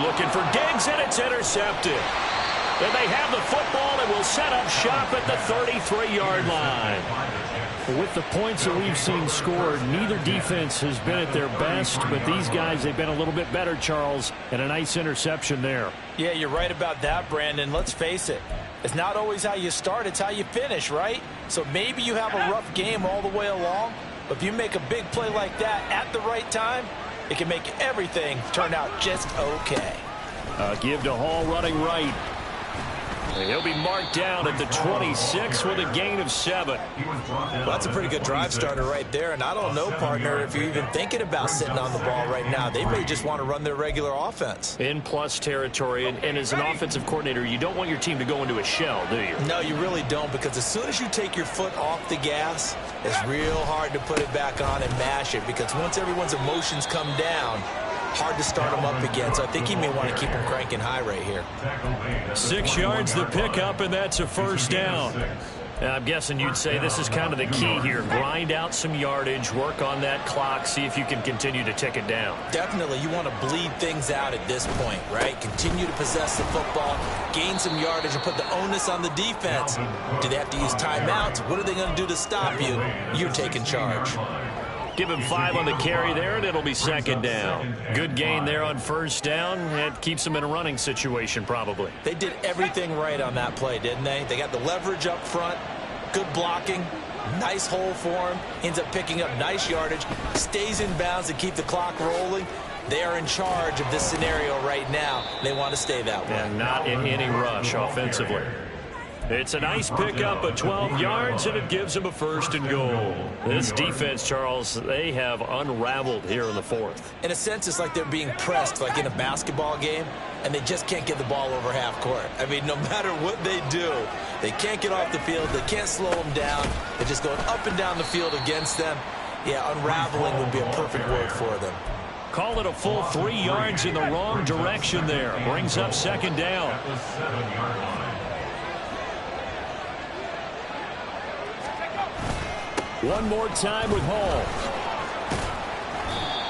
looking for Diggs, and it's intercepted. And they have the football and will set up shop at the 33-yard line. With the points that we've seen scored, neither defense has been at their best, but these guys, they've been a little bit better, Charles, and a nice interception there. Yeah, you're right about that, Brandon. Let's face it. It's not always how you start, it's how you finish, right? So maybe you have a rough game all the way along, but if you make a big play like that at the right time, it can make everything turn out just okay. Give to Hall running right. He'll be marked down at the 26 with a gain of 7. Well, that's a pretty good drive starter right there, and I don't know, partner, if you're even thinking about sitting on the ball right now. They may just want to run their regular offense. In plus territory, and as an offensive coordinator, you don't want your team to go into a shell, do you? No, you really don't, because as soon as you take your foot off the gas, it's real hard to put it back on and mash it, because once everyone's emotions come down, hard to start them up again. So I think he may want to keep them cranking high right here. 6 yards the pickup, and that's a 1st down. And I'm guessing you'd say this is kind of the key here. Grind out some yardage, work on that clock, see if you can continue to tick it down. Definitely. You want to bleed things out at this point, right? Continue to possess the football, gain some yardage, and put the onus on the defense. Do they have to use timeouts? What are they going to do to stop you? You're taking charge. Give him 5 on the carry there, and it'll be 2nd down. Good gain there on 1st down. It keeps them in a running situation, probably. They did everything right on that play, didn't they? They got the leverage up front, good blocking, nice hole for him. Ends up picking up nice yardage, stays in bounds to keep the clock rolling. They are in charge of this scenario right now. They want to stay that way. And not in any rush offensively. It's a nice pickup of 12 yards, and it gives them a 1st and goal. This defense, Charles, they have unraveled here in the 4th. In a sense, it's like they're being pressed, like in a basketball game, and they just can't get the ball over half court. I mean, no matter what they do, they can't get off the field. They can't slow them down. They're just going up and down the field against them. Yeah, unraveling would be a perfect word for them. Call it a full 3 yards in the wrong direction there. Brings up 2nd down. One more time with Hall.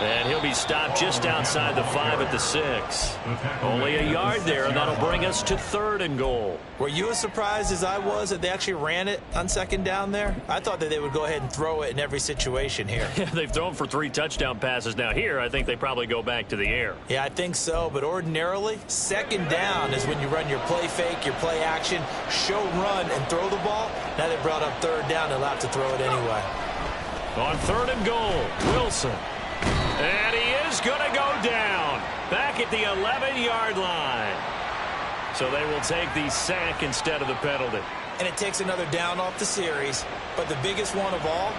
And he'll be stopped just outside the 5 at the 6. Only a yard there, and that'll bring us to 3rd and goal. Were you as surprised as I was that they actually ran it on 2nd down there? I thought that they would go ahead and throw it in every situation here. They've thrown for 3 touchdown passes. Now here, I think they probably go back to the air. Yeah, I think so, but ordinarily, 2nd down is when you run your play fake, your play action, show run, and throw the ball. Now they brought up 3rd down, they'll have to throw it anyway. On 3rd and goal, Wilson. And he is going to go down back at the 11-yard line. So they will take the sack instead of the penalty. and it takes another down off the series. But the biggest one of all,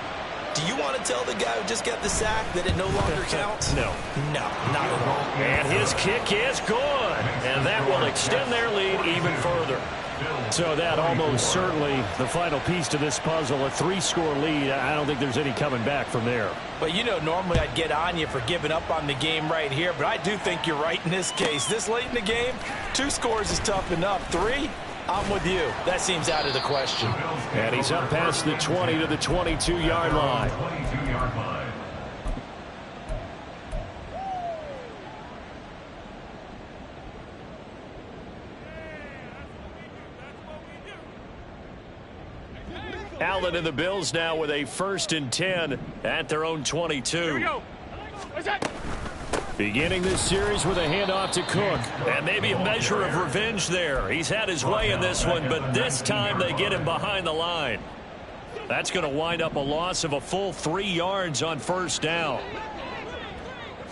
do you want to tell the guy who just got the sack that it no longer counts? No. No, not at all. And his kick is good. And that will extend their lead even further. So that almost certainly the final piece to this puzzle, a 3-score lead. I don't think there's any coming back from there. But, you know, normally I'd get on you for giving up on the game right here, but I do think you're right in this case. This late in the game, 2 scores is tough enough. 3, I'm with you. That seems out of the question. And he's up past the 20 to the 22-yard line. 22-yard line. Allen and the Bills now with a 1st and 10 at their own 22. Here we go. What's that? Beginning this series with a handoff to Cook. And maybe a measure of revenge there. He's had his way in this one, but this time they get him behind the line. That's going to wind up a loss of a full 3 yards on 1st down.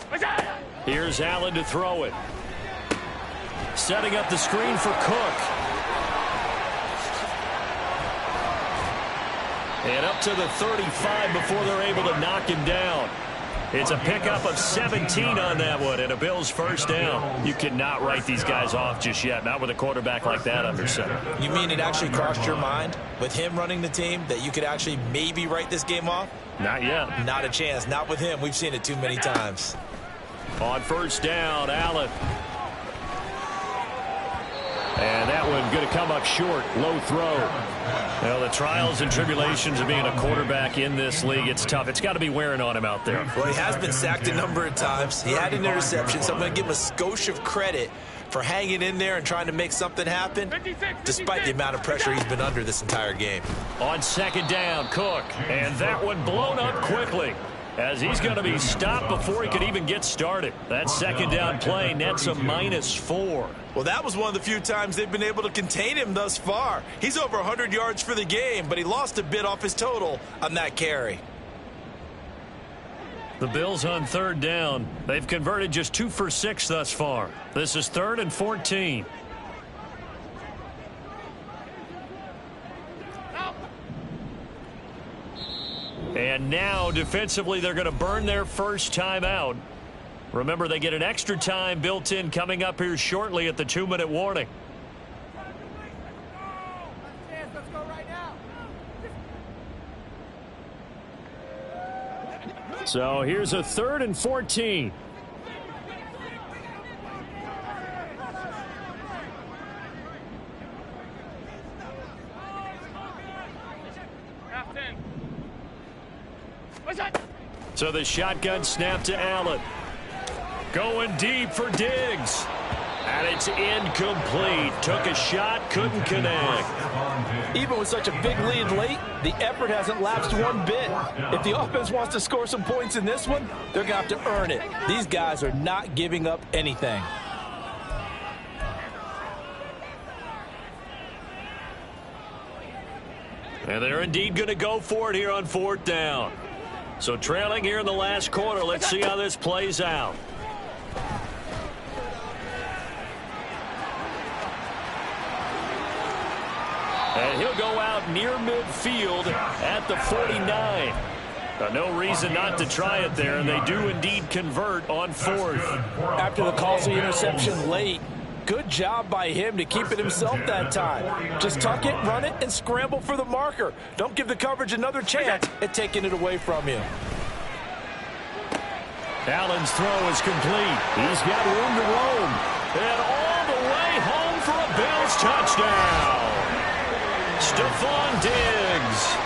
What's that? Here's Allen to throw it. Setting up the screen for Cook. And up to the 35 before they're able to knock him down. It's a pickup of 17 on that one and a Bills 1st down. You cannot write these guys off just yet, not with a quarterback like that under center. You mean it actually crossed your mind with him running the team that you could actually maybe write this game off? Not yet. Not a chance. Not with him. We've seen it too many times. On 1st down, Allen. And that one going to come up short. Low throw. Well, the trials and tribulations of being a quarterback in this league, it's tough. It's got to be wearing on him out there. Well, he has been sacked a number of times. He had an interception, so I'm going to give him a skosh of credit for hanging in there and trying to make something happen, despite the amount of pressure he's been under this entire game. On 2nd down, Cook. And that one blown up quickly, as he's going to be stopped before he could even get started. That 2nd down play nets a -4. Well, that was one of the few times they've been able to contain him thus far. He's over 100 yards for the game, but he lost a bit off his total on that carry. The Bills on 3rd down. They've converted just 2 for 6 thus far. This is 3rd and 14. And now, defensively, they're going to burn their first time out. Remember, they get an extra time built in coming up here shortly at the 2-minute warning. Let's go right now. So here's a 3rd and 14. Half 10. What's that? So the shotgun snap to Allen. Going deep for Diggs. And it's incomplete. Took a shot, couldn't connect. Even with such a big lead late, the effort hasn't lapsed one bit. If the offense wants to score some points in this one, they're going to have to earn it. These guys are not giving up anything. And they're indeed going to go for it here on 4th down. So trailing here in the last quarter, let's see how this plays out. And he'll go out near midfield at the 49. No reason not to try it there, and they do indeed convert on 4th. After the costly interception late, good job by him to keep it himself that time. Just tuck it, run it, and scramble for the marker. Don't give the coverage another chance at taking it away from you. Allen's throw is complete. He's got room to roam. And all the way home for a Bills touchdown. Stephon Diggs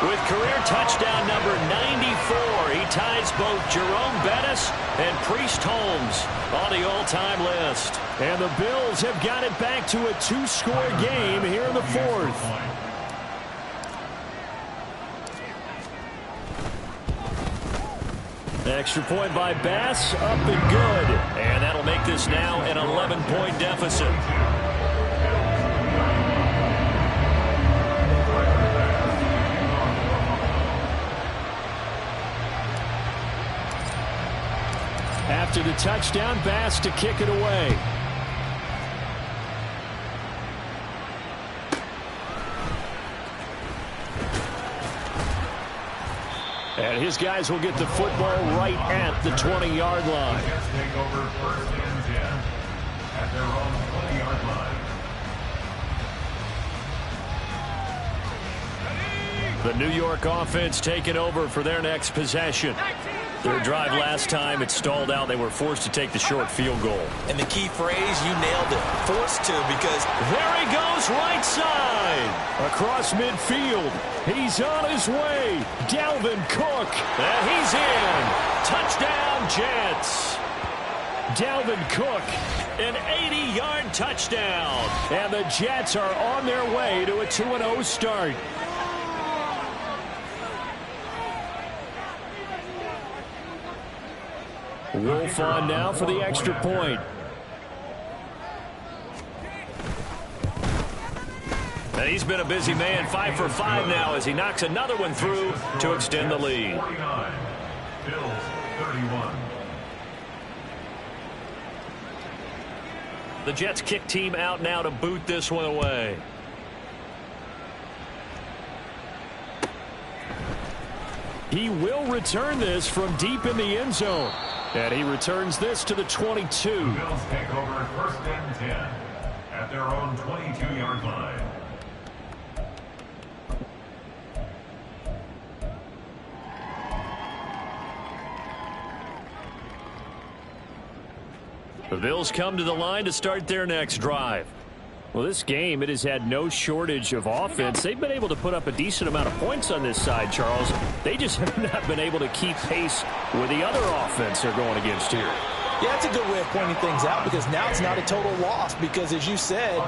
with career touchdown number 94. He ties both Jerome Bettis and Priest Holmes on the all-time list. And the Bills have got it back to a 2-score game here in the 4th. Extra point by Bass, up and good. And that'll make this now an 11-point deficit. After the touchdown, Bass to kick it away. And his guys will get the football right at the 20-yard line. Jets take over first and 10 at their own 20-yard line. The New York offense taking over for their next possession. Their drive last time, it stalled out. They were forced to take the short field goal. And the key phrase, you nailed it. Forced to, because There he goes, right side. Across midfield. He's on his way. Dalvin Cook. And he's in. Touchdown, Jets. Dalvin Cook, an 80-yard touchdown. And the Jets are on their way to a 2-0 start. Wolf on now for the extra point. And he's been a busy man, 5 for 5 now as he knocks another one through to extend the lead. 49, Bills 31. The Jets kick team out now to boot this one away. He will return this from deep in the end zone. And he returns this to the 22. Bills take over first and 10 at their own 22-yard line. The Bills come to the line to start their next drive. Well, this game, it has had no shortage of offense. They've been able to put up a decent amount of points on this side, Charles. They just have not been able to keep pace with the other offense they're going against here. Yeah, that's a good way of pointing things out because now it's not a total loss because, as you said,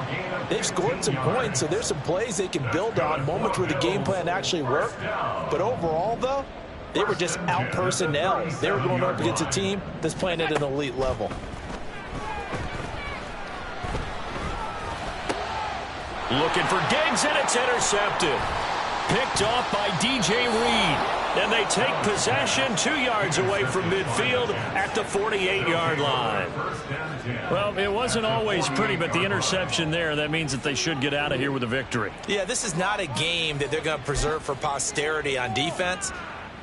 they've scored some points, so there's some plays they can build on, moments where the game plan actually worked. But overall, though, they were just out-personnel. They were going up against a team that's playing at an elite level. Looking for Diggs, and it's intercepted. Picked off by DJ Reed. And they take possession 2 yards away from midfield at the 48-yard line. Well, it wasn't always pretty, but the interception there, that means that they should get out of here with a victory. Yeah, this is not a game that they're going to preserve for posterity on defense,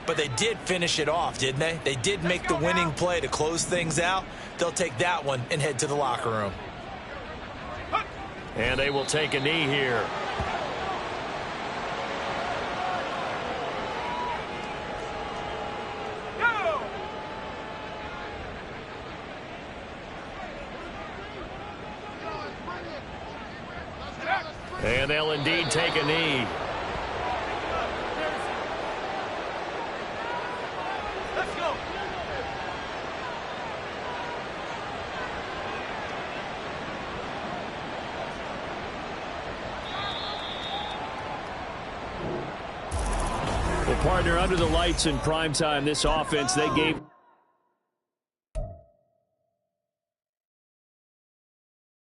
but they did finish it off, didn't they? They did make the winning play to close things out. They'll take that one and head to the locker room. And they will take a knee here. And they'll indeed take a knee. Let's go. Well, partner, under the lights in primetime, this offense, they gave